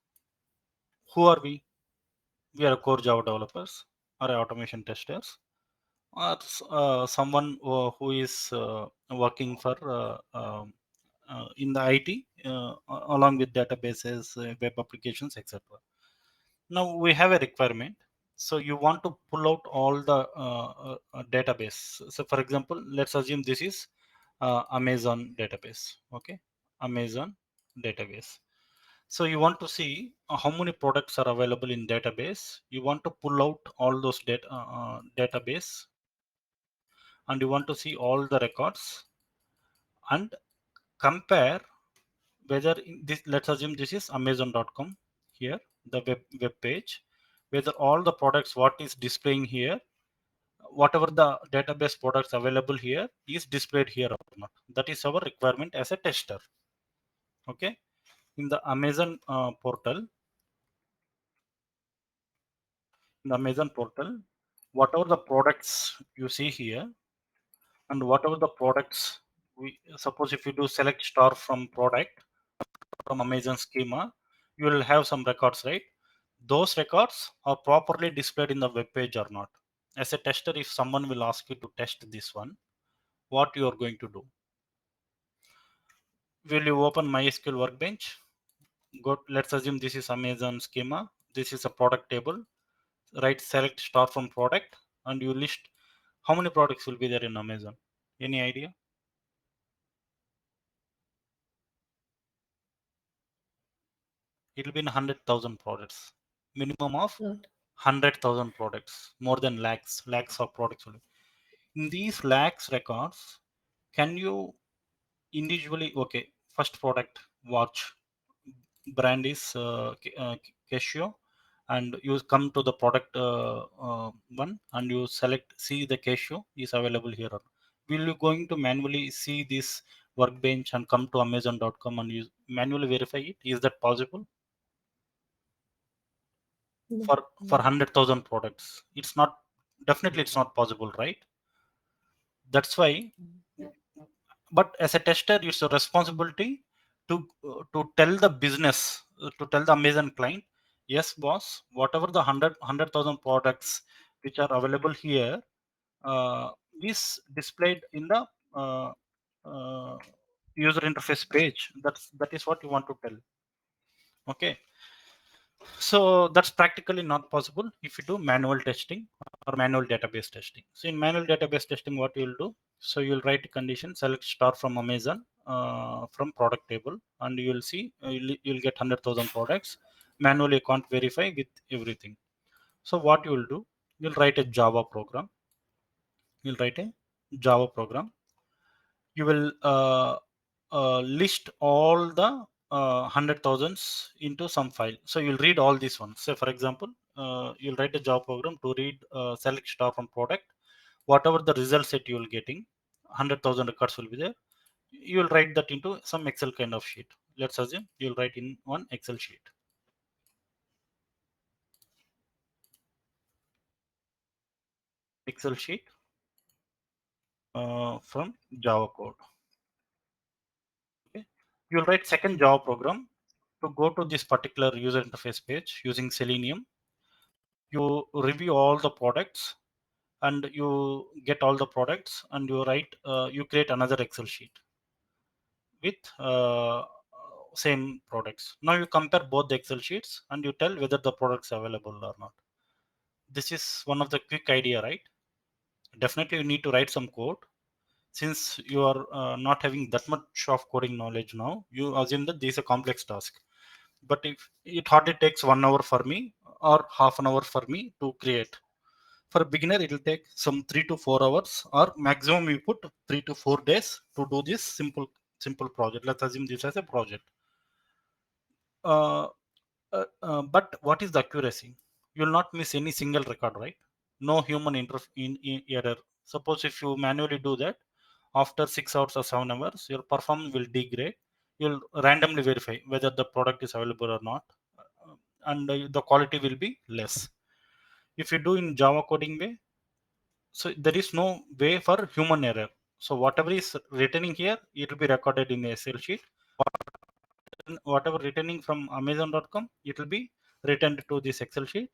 who are we? We are core Java developers or automation testers, or someone who is working for in the IT along with databases, web applications, etc. Now we have a requirement. So you want to pull out all the database. So for example, let's assume this is Amazon database. Okay, Amazon database. So you want to see how many products are available in database. You want to pull out all those database, and you want to see all the records and compare whether in this. Let's assume this is Amazon.com here, the web page, whether all the products what is displaying here, whatever the database products available here is displayed here or not. That is our requirement as a tester. Okay, in the Amazon portal. In the Amazon portal, whatever the products you see here, and whatever the products we suppose if you do select star from product from Amazon schema, you will have some records, right? Those records are properly displayed in the web page or not. As a tester, if someone will ask you to test this one, what you are going to do? Will you open MySQL Workbench? Let's assume this is Amazon schema. This is a product table. Right, select star from product, and you list how many products will be there in Amazon. Any idea? It will be in 100,000 products. Minimum of Lot. 100,000 products. More than lakhs of products. In these lakhs records, can you individually? Okay, first product watch. Brand is Casio, and you come to the product one, and you select see the Casio is available here. Will you going to manually see this workbench and come to Amazon.com and you manually verify it? Is that possible No. for No. 100,000 products? It's not, definitely it's not possible, right? That's why. Mm. But as a tester, it's a responsibility to tell the business, to tell the Amazon client, yes boss, whatever the 100,000 products which are available here uh, is displayed in the uh, uh, user interface page. That is what you want to tell. Okay, so that's practically not possible if you do manual testing or manual database testing. So in manual database testing, what you will do, so you'll write a condition, select star from Amazon from product table, and you will see you'll get 100,000 products. Manually, you can't verify with everything. So what you will do, you'll write a Java program. You'll write a Java program. You will list all the 100,000s into some file. So you'll read all these ones. Say for example, you'll write a Java program to read select star from product. Whatever the result set you will getting, 100,000 records will be there. You will write that into some Excel kind of sheet. Let's assume you'll write in one Excel sheet. Excel sheet from Java code. Okay. You'll write second Java program to go to this particular user interface page using Selenium. You review all the products and you get all the products, and you write you create another Excel sheet with same products. Now you compare both the Excel sheets and you tell whether the products are available or not. This is one of the quick idea, right? Definitely you need to write some code. Since you are not having that much of coding knowledge now, you assume that this is a complex task. But if it hardly takes 1 hour for me or half an hour for me to create. For a beginner, it will take some 3 to 4 hours, or maximum you put 3 to 4 days to do this simple project. Let's assume this as a project. Uh, but what is the accuracy? You will not miss any single record, right? No human in error. Suppose if you manually do that, after 6 hours or 7 hours, your performance will degrade. You'll randomly verify whether the product is available or not, and the quality will be less. If you do in Java coding way, so there is no way for human error. So whatever is written in here, it will be recorded in the Excel sheet. Whatever returning from Amazon.com, it will be returned to this Excel sheet,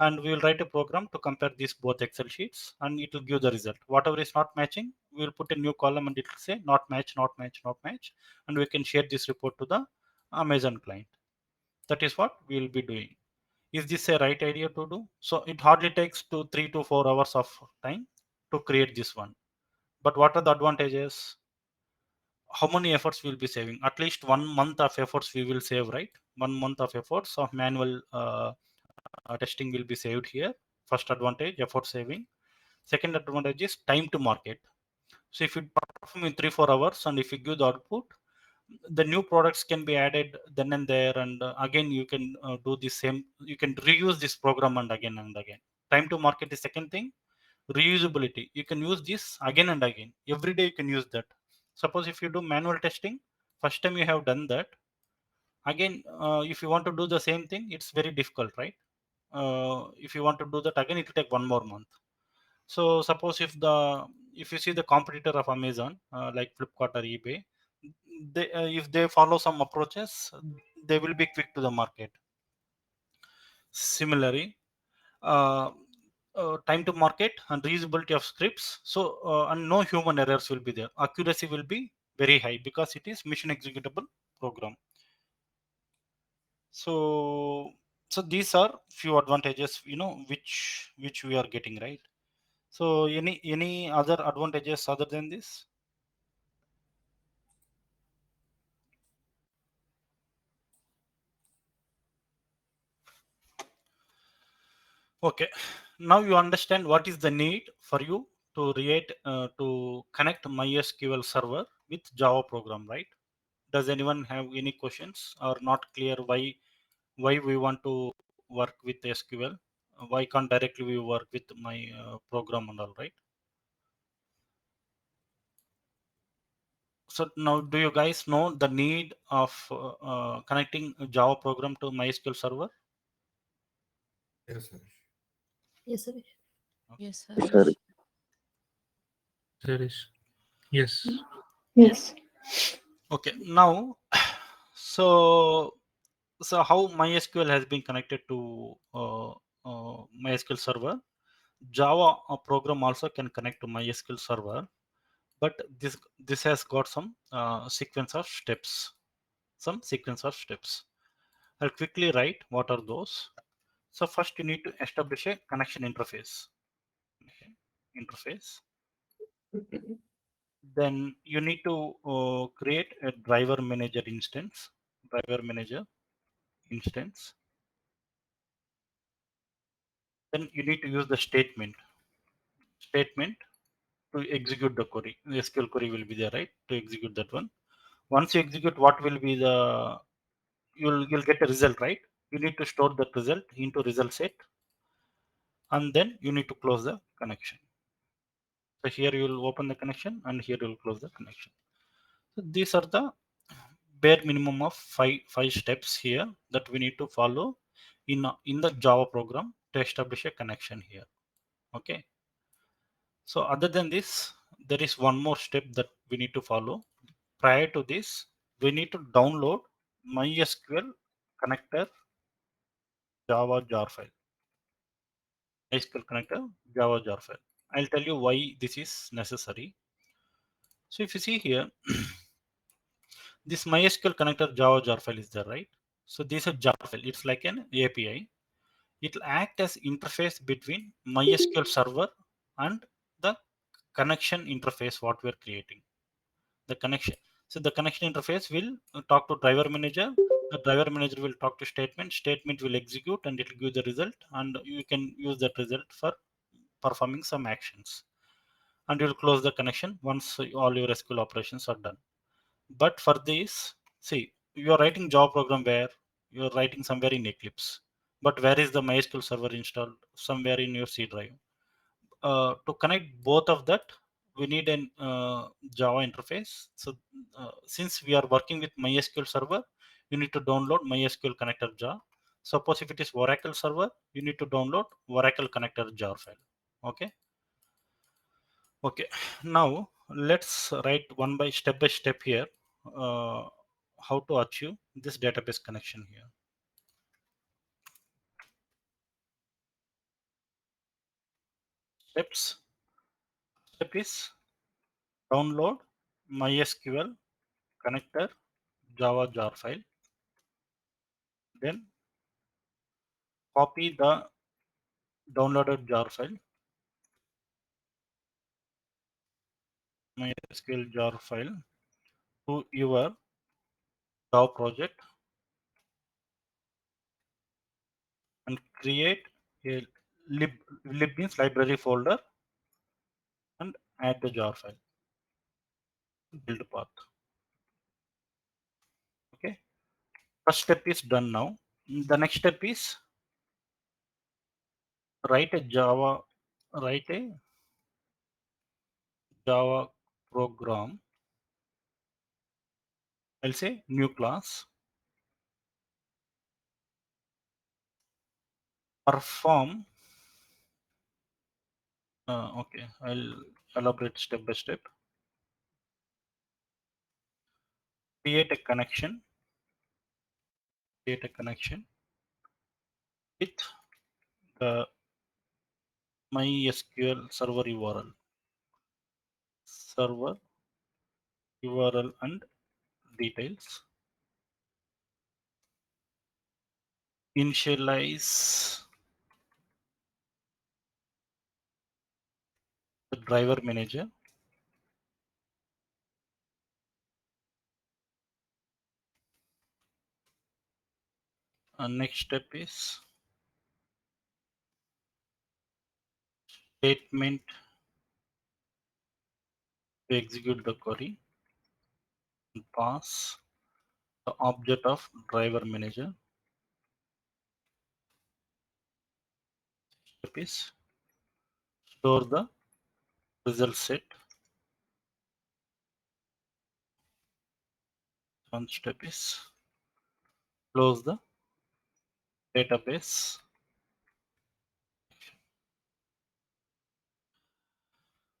and we will write a program to compare these both Excel sheets, and it will give the result. Whatever is not matching, we will put a new column and it will say not match, not match, not match, and we can share this report to the Amazon client. That is what we will be doing. Is this a right idea to do? So it hardly takes 3 to 4 hours of time to create this one. But what are the advantages? How many efforts we'll be saving? At least 1 month of efforts we will save, right? 1 month of efforts of manual testing will be saved here. First advantage, effort saving. Second advantage is time to market. So if you perform in 3 4 hours and if you give the output, the new products can be added then and there, and again you can do the same. You can reuse this program and again. Time to market is second thing. Reusability, you can use this again and again. Every day you can use that. Suppose if you do manual testing, first time you have done that, again if you want to do the same thing, it's very difficult, right? If you want to do that again, it will take 1 more month. So suppose if you see the competitor of Amazon, like Flipkart or eBay, if they follow some approaches, they will be quick to the market. Similarly, uh, time to market and reusability of scripts. So and no human errors will be there. Accuracy will be very high because it is mission executable program. So these are few advantages, which we are getting, right? So any other advantages other than this? Okay, now you understand what is the need for you to connect MySQL server with Java program, right? Does anyone have any questions or not clear why we want to work with SQL? Why can't directly we work with my program and all, right? So now, do you guys know the need of connecting a Java program to MySQL server? Yes, sir. Yes, sir. Yes, Yes, Harish. There is. Yes. Yes. Okay, now, so how MySQL has been connected to MySQL server? Java program also can connect to MySQL server, but this has got some sequence of steps. Some sequence of steps. I'll quickly write what are those. So first you need to establish a connection interface. Okay, interface. Then you need to create a driver manager instance. Driver manager instance. Then you need to use the statement to execute the query. The SQL query will be there, right? To execute that one. Once you execute, what will be the you'll get a result, right? You need to store that result into result set, and then you need to close the connection. So here you will open the connection, and here you will close the connection. So these are the bare minimum of five steps here that we need to follow in the Java program to establish a connection here. Okay. So other than this, there is one more step that we need to follow. Prior to this, we need to download MySQL connector Java jar file. MySQL connector Java jar file. I'll tell you why this is necessary. So if you see here, this MySQL connector Java jar file is there, right? So this is a jar file. It's like an API. It will act as interface between MySQL server and the connection interface what we're creating. The connection. So the connection interface will talk to driver manager. The driver manager will talk to statement. Statement will execute and it will give the result, and you can use that result for performing some actions. And you will close the connection once all your SQL operations are done. But for this, see, you are writing Java program where you are writing somewhere in Eclipse. But where is the MySQL server installed? Somewhere in your C drive. To connect both of that, we need an Java interface. So since we are working with MySQL server, you need to download MySQL connector jar. Suppose if it is Oracle server, you need to download Oracle connector jar file. Okay. Okay. Now let's write one by step here. How to achieve this database connection here. Steps. Step is download MySQL connector Java jar file. Then copy the downloaded jar file, MySQL jar file, to your Java project and create a lib means library folder and add the jar file. Build path. Okay. First step is done now. The next step is write a Java program. I'll say new class. Perform. Okay, I'll elaborate step by step. Create a connection. Create a connection with the MySQL server URL and details. Initialize the driver manager. Next step is statement to execute the query and pass the object of driver manager. Step is store the result set. One step is close the database.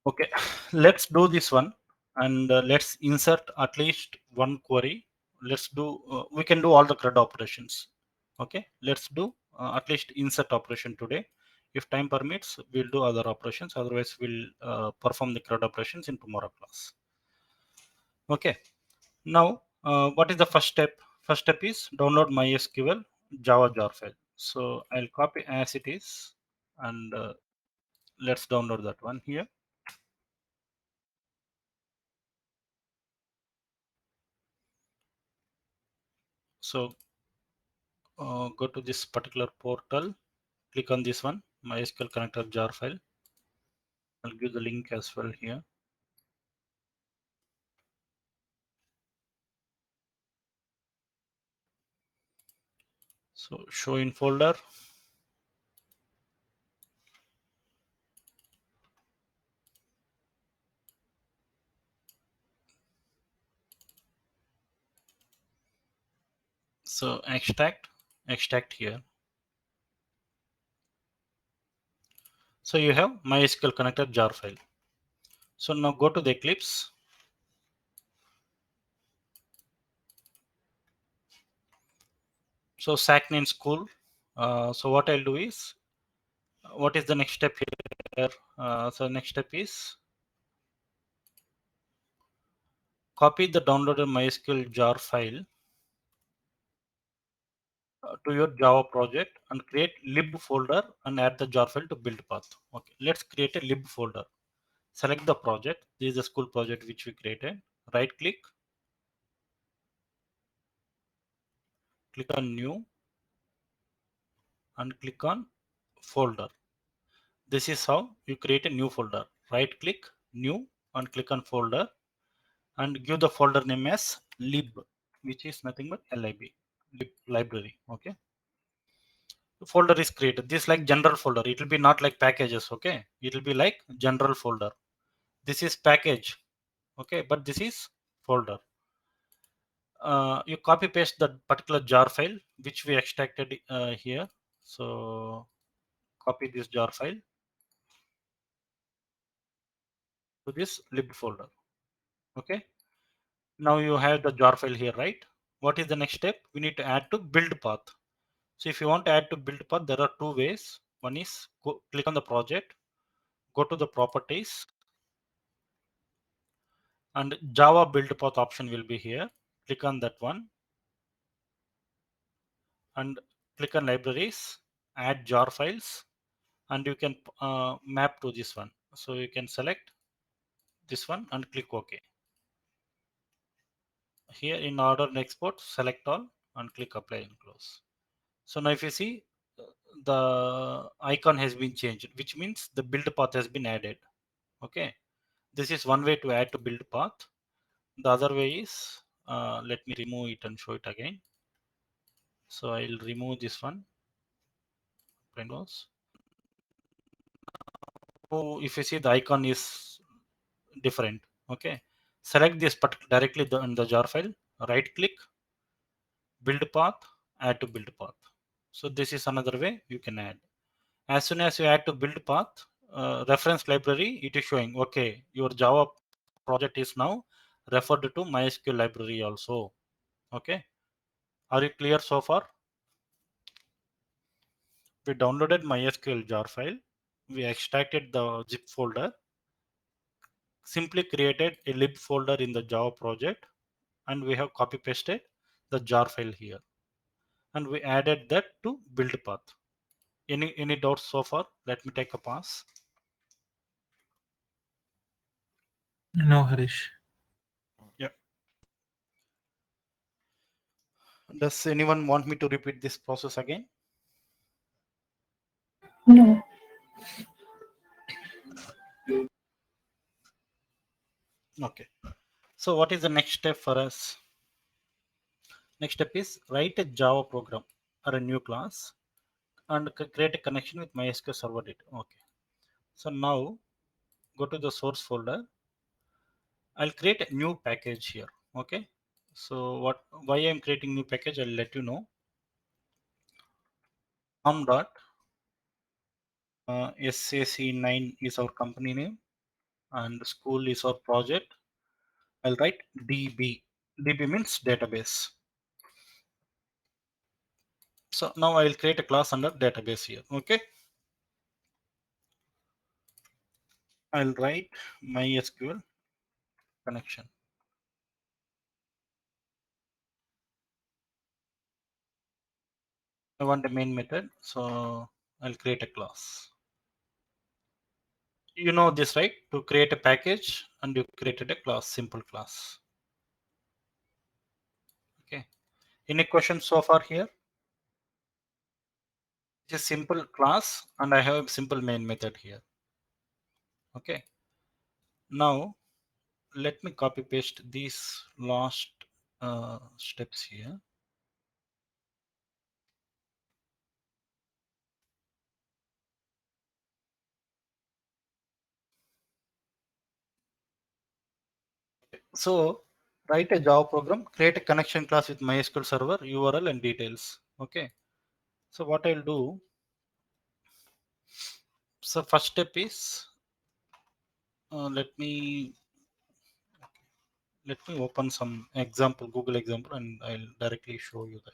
Okay, let's do this one and let's insert at least one query. Let's do, we can do all the CRUD operations. Okay, let's do at least insert operation today. If time permits, we'll do other operations. Otherwise, we'll perform the CRUD operations in tomorrow class. Okay, now what is the first step? First step is download MySQL Java jar file. So I'll copy as it is and let's download that one here. So go to this particular portal, click on this one, MySQL connector jar file. I'll give the link as well here. So show in folder. So extract here. So you have MySQL connector jar file. So now go to the Eclipse. So SACNAME school. So what I'll do is, what is the next step here? So next step is copy the downloaded MySQL jar file to your Java project and create lib folder and add the jar file to build path. Okay, let's create a lib folder. Select the project. This is the school project which we created. Right click, click on new and click on folder. This is how you create a new folder. Right click, new, and click on folder and give the folder name as lib, which is nothing but lib, lib library. Okay. The folder is created. This is like general folder. It will be not like packages. Okay. It will be like general folder. This is package. Okay. But this is folder. You copy paste that particular jar file which we extracted here. So copy this jar file to this lib folder. Okay. Now you have the jar file here, right? What is the next step? We need to add to build path. So if you want to add to build path, there are two ways. One is click on the project, go to the properties, and Java build path option will be here. Click on that one and click on libraries, add jar files, and you can map to this one. So you can select this one and click OK. Here in order and export, select all and click apply and close. So now if you see, the icon has been changed, which means the build path has been added. Okay, this is one way to add to build path. The other way is, let me remove it and show it again. So I'll remove this one. Windows. So if you see, the icon is different. Okay, select this directly in the jar file. Right click, build path, add to build path. So this is another way you can add. As soon as you add to build path, reference library, it is showing, okay, your Java project is now referred to MySQL library also. Okay, are you clear so far? We downloaded MySQL jar file, we extracted the zip folder, simply created a lib folder in the Java project, and we have copy pasted the jar file here, and we added that to build path. Any doubts so far? Let me take a pass. No, Harish. Yeah. Does anyone want me to repeat this process again? No. Okay. So what is the next step for us? Next step is write a Java program or a new class and create a connection with MySQL Server data. Okay. So now go to the source folder. I'll create a new package here. Okay. So why I'm creating new package, I'll let you know. Dot SAC9 is our company name and school is our project. I'll write DB. DB means database. So now I will create a class under database here. Okay. I'll write MySQL connection. I want a main method, so I'll create a class. You know this, right? To create a package and you created a class, simple class. Okay. Any questions so far here? It's a simple class and I have a simple main method here. Okay. Now let me copy paste these last steps here. So write a Java program, create a connection class with MySQL server, URL and details. Okay. So what I'll do, so first step is, let me open some example, Google example, and I'll directly show you that.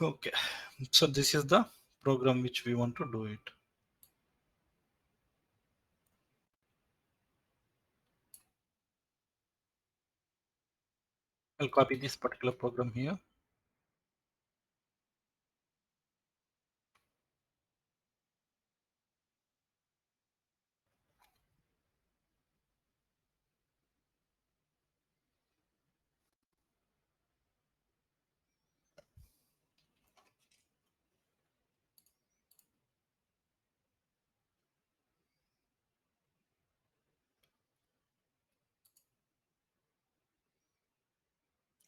Okay, so this is the program which we want to do it. I'll copy this particular program here.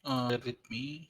Bear with me.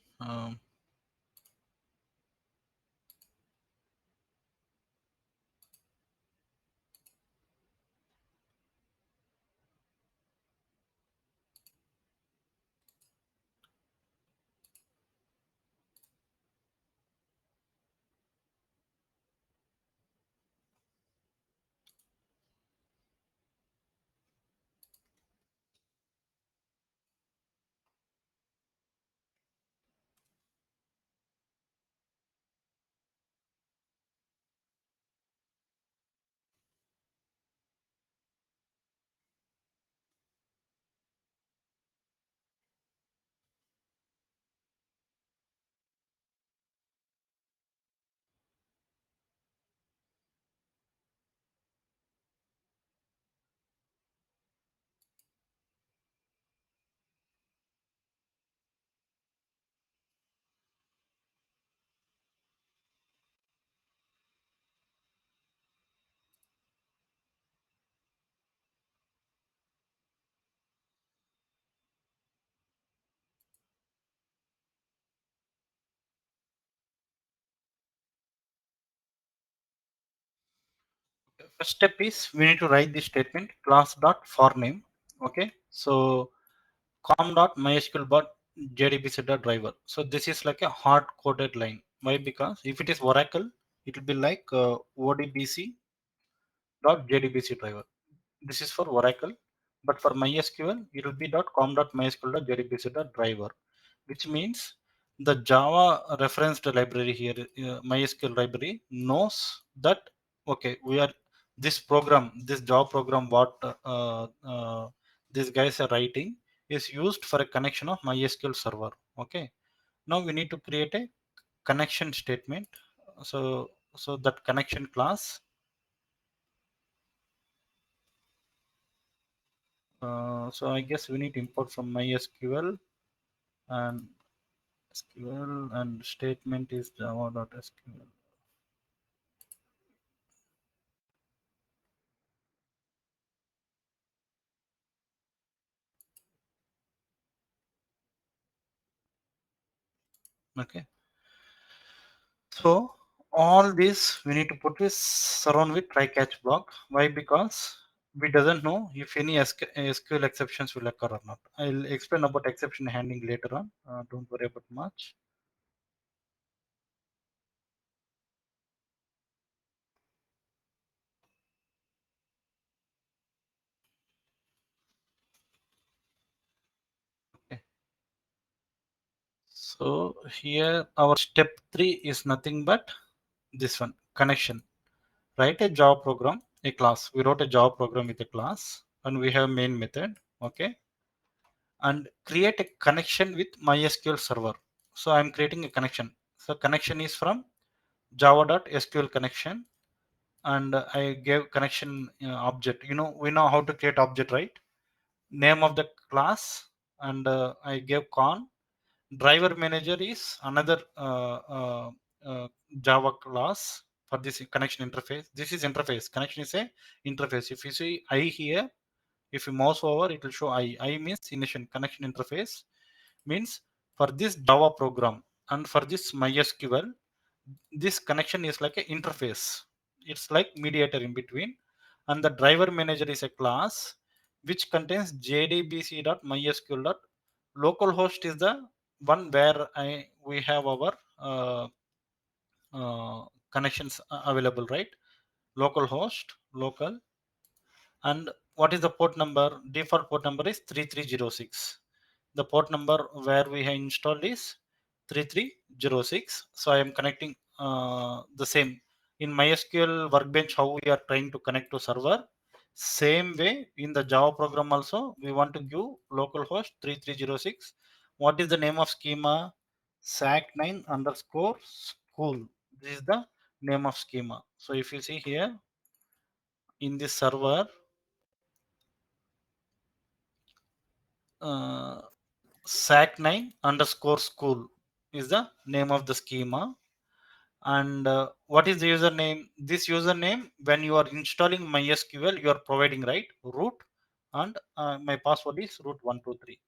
First step is we need to write this statement class dot for name. Okay, so com dot mysql dot jdbc dot driver. So this is like a hard coded line. Why? Because if it is Oracle, it will be like odbc dot jdbc driver. This is for Oracle, but for MySQL, it will be .com .mysql .jdbc driver, which means the Java referenced library here, MySQL library knows that okay, we are this program, this Java program, what these guys are writing is used for a connection of MySQL server. Okay, now we need to create a connection statement. So that connection class. So I guess we need to import from MySQL and SQL and statement is java.sql. Okay. So all this we need to put this surround with try catch block. Why? Because we doesn't know if any SQL exceptions will occur or not. I'll explain about exception handling later on. Don't worry about much. Okay. So here our step 3 is nothing but this one connection. Write a Java program, a class. We wrote a Java program with a class and we have main method. Okay. And create a connection with MySQL server. So I'm creating a connection. So connection is from java.sql connection and I gave connection object. You know, we know how to create object, right? Name of the class and I gave con. Driver manager is another Java class for this connection interface. This is interface. Connection is a interface. If you see I here, if you mouse over, it will show I. I means initial connection interface means for this Java program and for this MySQL, this connection is like an interface. It's like mediator in between, and the driver manager is a class which contains jdbc.mysql. Localhost is the one where we have our connections available, right? Localhost, local, and what is the port number? Default port number is 3306. The port number where we have installed is 3306. So I am connecting the same in MySQL Workbench. How we are trying to connect to server, same way in the Java program also we want to give localhost 3306. What is the name of schema? SAC9 underscore school. This is the name of schema. So if you see here in this server, uh, SAC9 underscore school is the name of the schema. And what is the username? This username, when you are installing MySQL, you are providing, right, root, and my password is root123.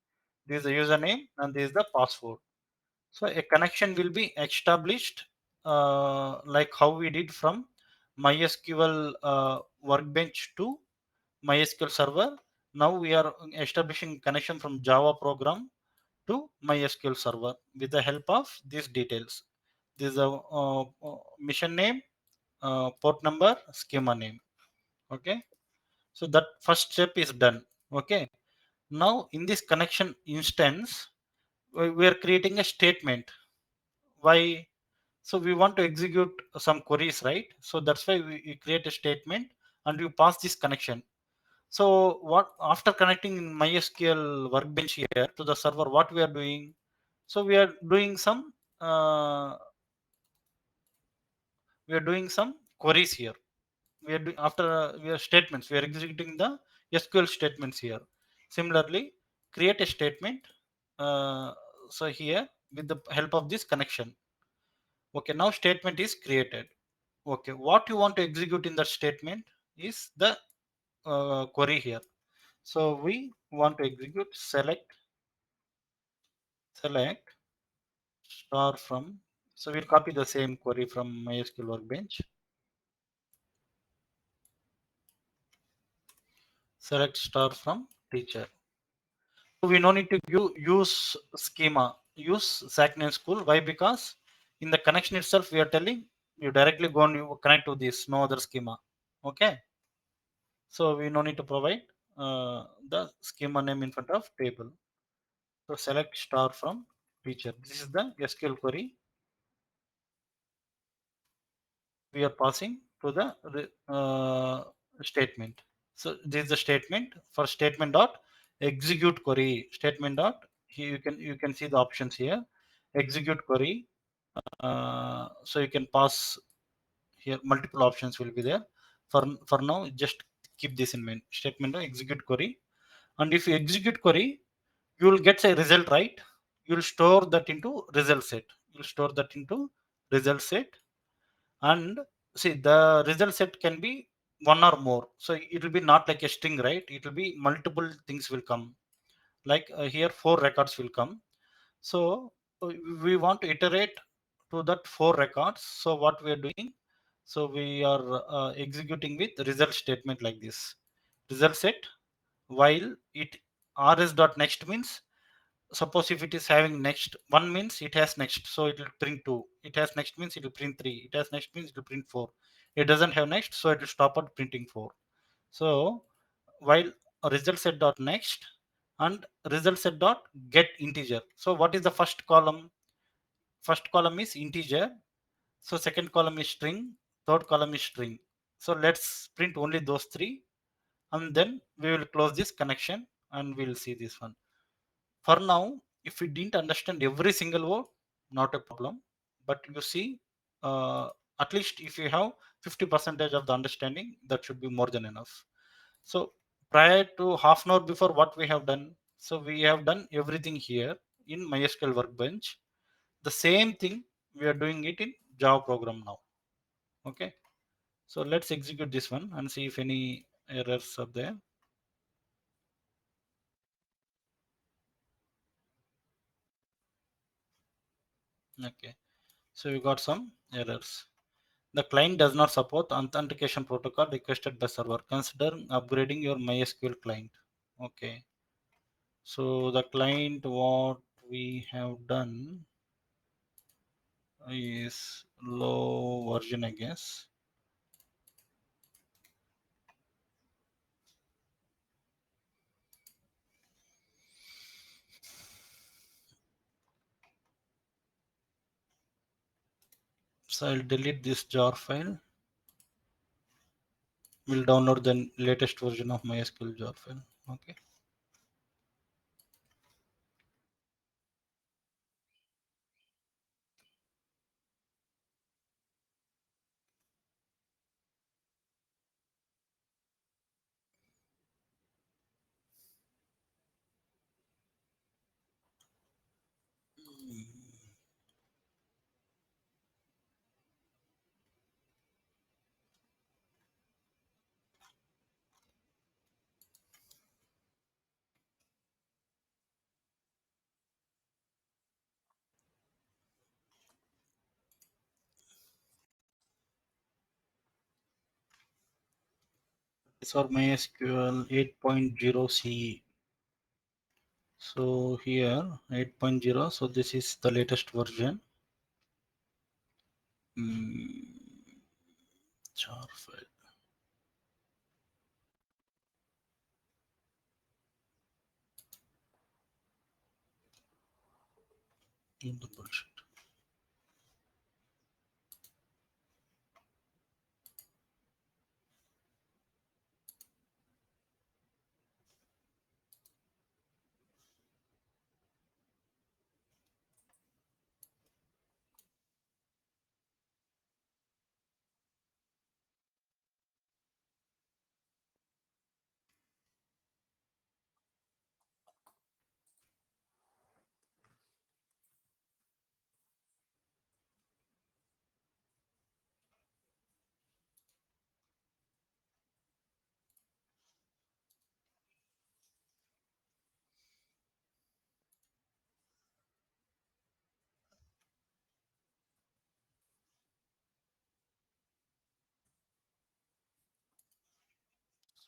This is the username and this is the password. So a connection will be established like how we did from MySQL Workbench to MySQL server. Now we are establishing connection from Java program to MySQL server with the help of these details. This is a mission name, port number, schema name. Okay, so that first step is done. Okay, now in this connection instance, we are creating a statement. Why? So we want to execute some queries, right? So that's why we create a statement and you pass this connection. So what, after connecting in MySQL Workbench here to the server, what we are doing? So we are doing some queries here. We are doing after we are statements. We are executing the SQL statements here. Similarly, create a statement. So here with the help of this connection. Okay, now statement is created. Okay, what you want to execute in that statement is the query here. So we want to execute select star from. So we'll copy the same query from MySQL Workbench. Select star from teacher. So we no need to use schema, use SAC9 school. Why? Because in the connection itself we are telling you directly go and you connect to this, no other schema. Okay. So we no need to provide the schema name in front of table. So select star from teacher. This is the SQL query we are passing to the statement. So this is the statement for statement dot execute query. Statement dot, here you can see the options here. Execute query. So you can pass here, multiple options will be there. For now, just keep this in mind. Statement dot execute query. And if you execute query, you will get a result, right? You will store that into result set. You will store that into result set. And see, the result set can be one or more. So it will be not like a string, right? It will be multiple things will come. Like here, 4 records will come. So we want to iterate to that 4 records. So what we are doing? So we are executing with result statement like this. Result set while it rs.next means, suppose if it is having next, one means it has next, so it will print 2. It has next means it will print 3. It has next means it will print 4. It doesn't have next, so it will stop at printing 4. So while result set dot next and result set dot get integer. So what is the first column? First column is integer. So second column is string. Third column is string. So let's print only those 3, and then we will close this connection and we'll see this one. For now, if we didn't understand every single word, not a problem. But you see, at least if you have 50% of the understanding, that should be more than enough. So prior to half an hour before, what we have done? So we have done everything here in MySQL Workbench. The same thing we are doing it in Java program now. Okay. So let's execute this one and see if any errors are there. Okay. So we got some errors. The client does not support authentication protocol requested by server. Consider upgrading your MySQL client. Okay. So the client, what we have done is low version, I guess. So I'll delete this jar file. We'll download the latest version of MySQL jar file. Okay. It's our MySQL 8.0 CE. So here 8.0. So this is the latest version. Jar file. The bullshit.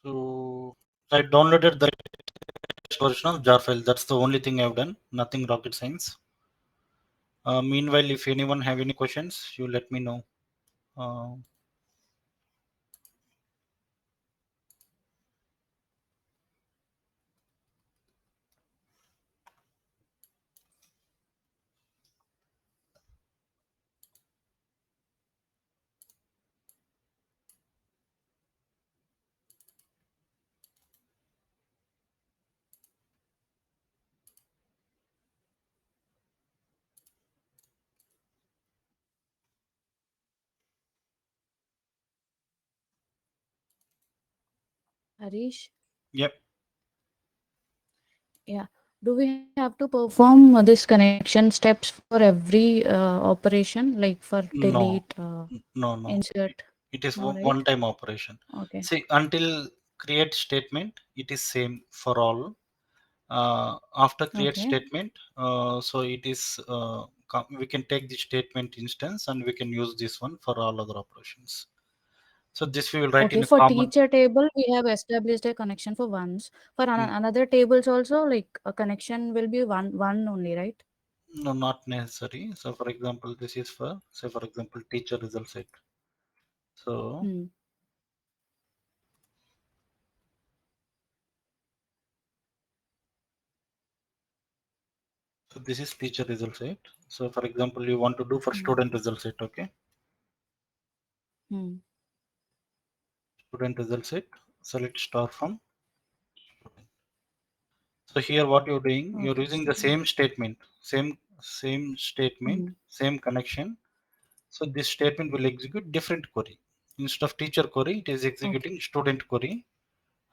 So I downloaded the latest version of jar file. That's the only thing I've done. Nothing rocket science. Meanwhile, if anyone have any questions, you let me know. Uh, Harish, yep. yeah. Do we have to perform this connection steps for every operation, like for No, delete, no. insert? It is No, right? one-time operation. Okay. See, until create statement, it is same for all. After create Okay. statement, so it is we can take the statement instance and we can use this one for all other operations. So this we will write Okay. in a For common. teacher table, we have established a connection for once. For Mm, another tables also, like a connection will be one only, right? no, not necessary. So for example, this is for, say for example, teacher result set. So Hmm. so this is teacher result set. So for example, you want to do for Hmm. student result set. Okay, Hmm. student result set. Select star from. So here what you're doing, you're Okay. using the same statement, same statement, Hmm. same connection. So this statement will execute different query. Instead of teacher query, it is Okay. executing student query,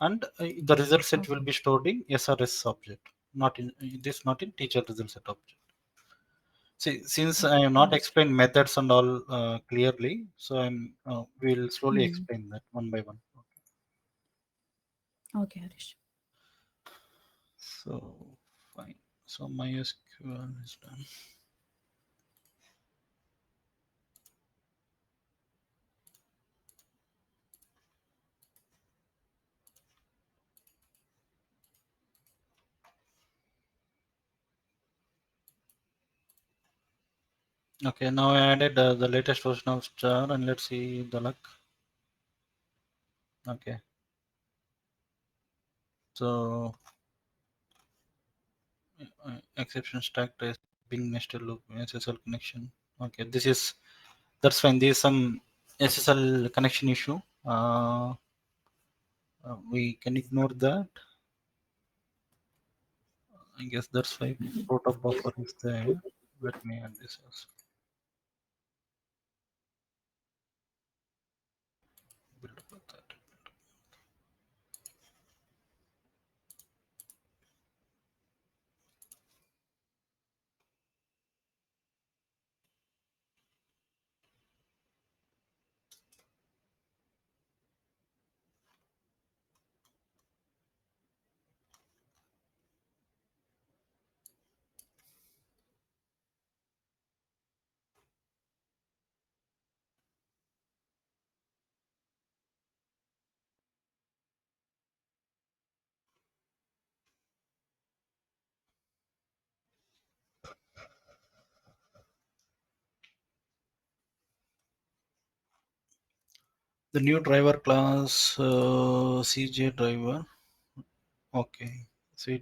and the result set will Okay. be stored in SRS object, not in this, not in teacher result set object. See, since I Okay. have not Understood. explained methods and all clearly, so we'll slowly Hmm. explain that one by one. Okay, Harish. So fine. So MySQL is done. Okay, now I added the latest version of jar and let's see the luck. Okay, so exception stack test, Bing nested loop, SSL connection. Okay, this is That's fine. There's some SSL connection issue. We can ignore that. I guess that's why protocol buffer is there. Let me add this as build up with that. The new driver class CJ driver. Okay. So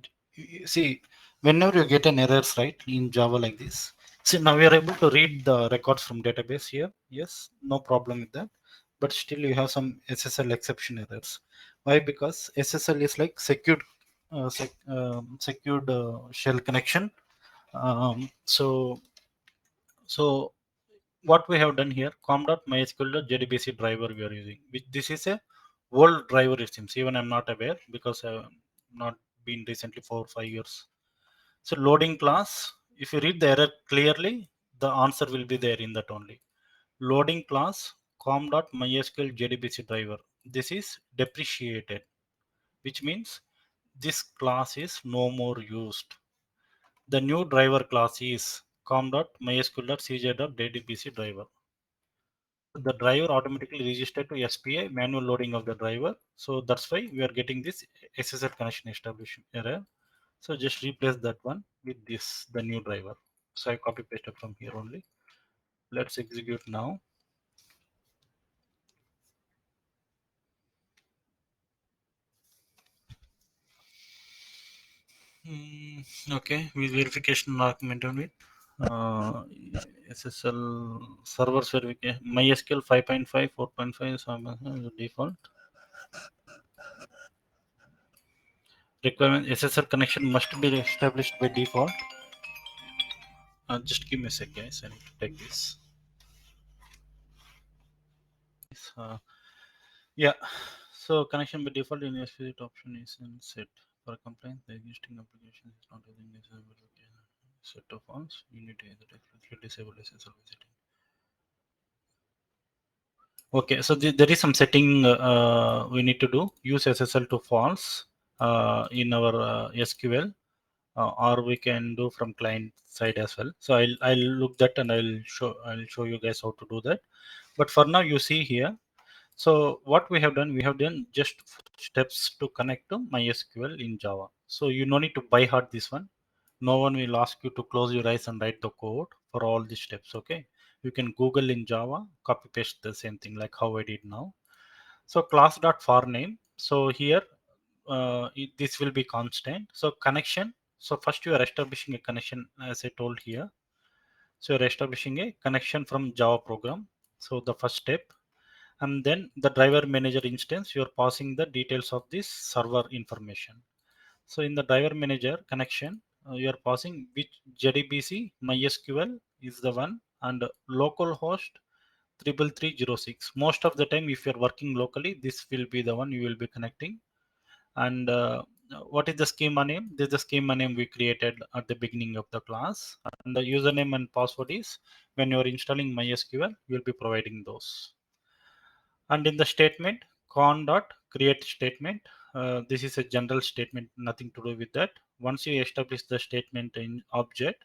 see, whenever you get an errors right in Java like this, see now we are able to read the records from database here. Yes, no problem with that. But still you have some SSL exception errors. Why? Because SSL is like secured shell connection. So what we have done here, com.mysql.jdbc driver we are using, which this is a old driver it seems. Even I'm not aware because I've not been recently 4 or 5 years. So loading class, if you read the error clearly, the answer will be there in that only. Loading class com.mysql.jdbc driver. This is depreciated, which means this class is no more used. The new driver class is com.mysql.cj.jdbc driver. The driver automatically registered to SPI manual loading of the driver. So that's why we are getting this SSL connection establishment error. So just replace that one with this, the new driver. So I copy pasted from here only. Let's execute now. Okay, with verification argument on it. SSL servers verification. MySQL 5.5, 4.5 is default. Requirement SSL connection must be established by default. Just give me a sec, guys. I need to take this. Yeah. So connection by default in SPC option is set for compliance. The existing application is not using this set of fonts. You need to either explicitly disable SSL visiting. Okay, so there is some setting we need to do. Use SSL to false in our SQL, or we can do from client side as well. So I'll look that and I'll show you guys how to do that. But for now, you see here. So what we have done just steps to connect to MySQL in Java. So you no need to by heart this one. No one will ask you to close your eyes and write the code for all these steps. Okay, you can Google in Java, copy paste the same thing like how I did now. So class.for name. So here this will be constant. So connection. So first you are establishing a connection as I told here. So you're establishing a connection from Java program. So the first step, and then the driver manager instance, you're passing the details of this server information. So in the driver manager connection, you're passing which JDBC MySQL is the one, and localhost 33306. Most of the time, if you're working locally, this will be the one you will be connecting. And what is the schema name? This is the schema name we created at the beginning of the class. And the username and password is when you're installing MySQL, you'll be providing those. And in the statement, con dot create statement. This is a general statement, nothing to do with that. Once you establish the statement in object,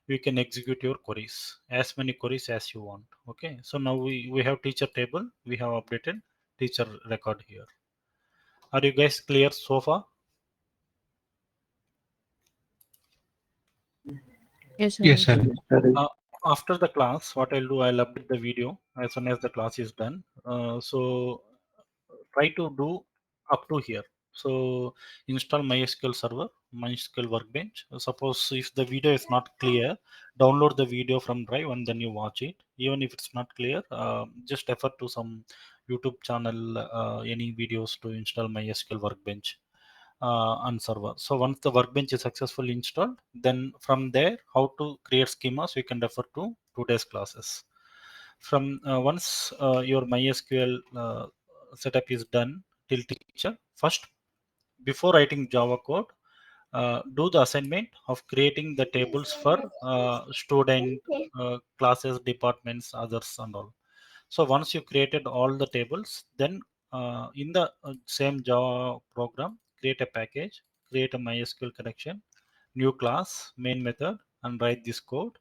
you can execute your queries, as many queries as you want. Okay, so now we have teacher table, we have updated teacher record here. Are you guys clear so far? Yes, sir. Yes, sir. After the class, what I'll do, I'll update the video as soon as the class is done. So try to do up to here. So install MySQL server MySQL Workbench. Suppose if the video is not clear, download the video from Drive and then you watch it. Even if it's not clear, just refer to some YouTube channel, any videos to install MySQL Workbench on server. So once the Workbench is successfully installed, then from there, how to create schemas, we can refer to today's classes. From once your MySQL setup is done till teacher, first before writing Java code, do the assignment of creating the tables for student, classes, departments, others, and all. So once you created all the tables, then in the same Java program, create a package, create a MySQL connection, new class, main method, and write this code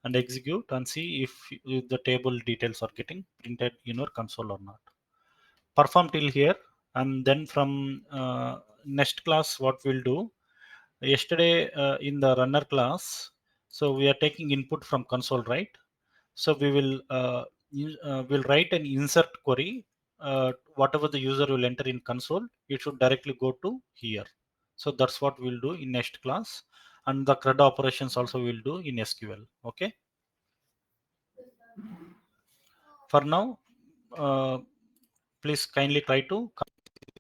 and execute and see if the table details are getting printed in your console or not. Perform till here, and then from next class, what we'll do, yesterday in the runner class, so we are taking input from console, right? So we will write an insert query. Whatever the user will enter in console, it should directly go to here. So that's what we'll do in next class, and the CRUD operations also we'll do in SQL. Okay. For now, please kindly try to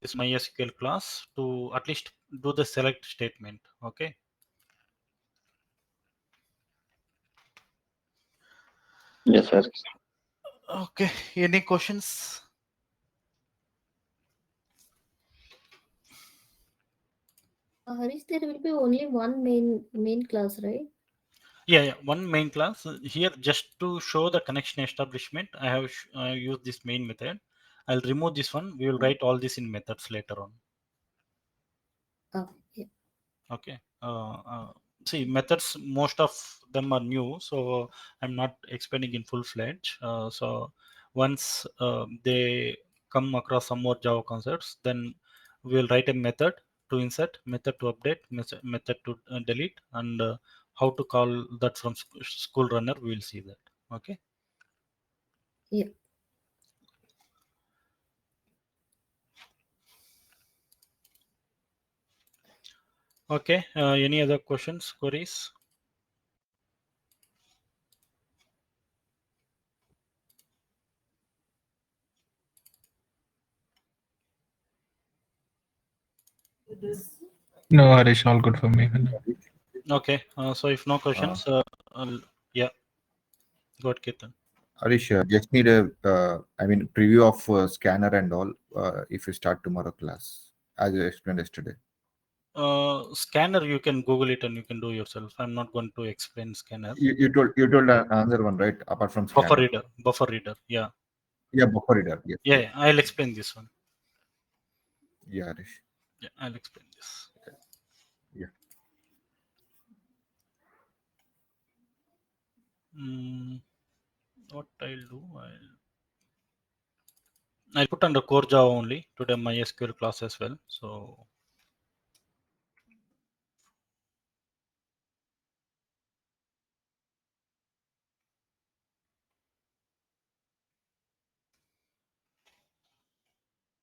this MySQL class to at least do the select statement. Okay. Yes, sir. Okay. Any questions? Harish, there will be only one main class, right? Yeah, one main class here just to show the connection establishment. I have used this main method. I'll remove this one. We will write all this in methods later on. Yeah. Okay. See, methods, most of them are new, so I'm not explaining in full fledged. So once they come across some more Java concepts, then we'll write a method to insert, method to update, method to delete, and how to call that from school runner. We'll see that. Okay. Yeah. Okay. Any other questions, queries? No, Harish, all good for me. Okay. So if no questions, yeah, go ahead, Ketan. Harish, just need a, preview of scanner and all if you start tomorrow class, as I explained yesterday. Scanner, you can Google it and you can do yourself. I'm not going to explain scanner. You told another one, right? Apart from Buffer scanner. reader, buffer reader. Yeah. Yeah, buffer reader. Yes. Yeah, yeah, I'll explain this one. Yeah, Harish. Yeah, I'll explain this. Yeah. What I'll do, I'll put under core Java only to the MySQL class as well. So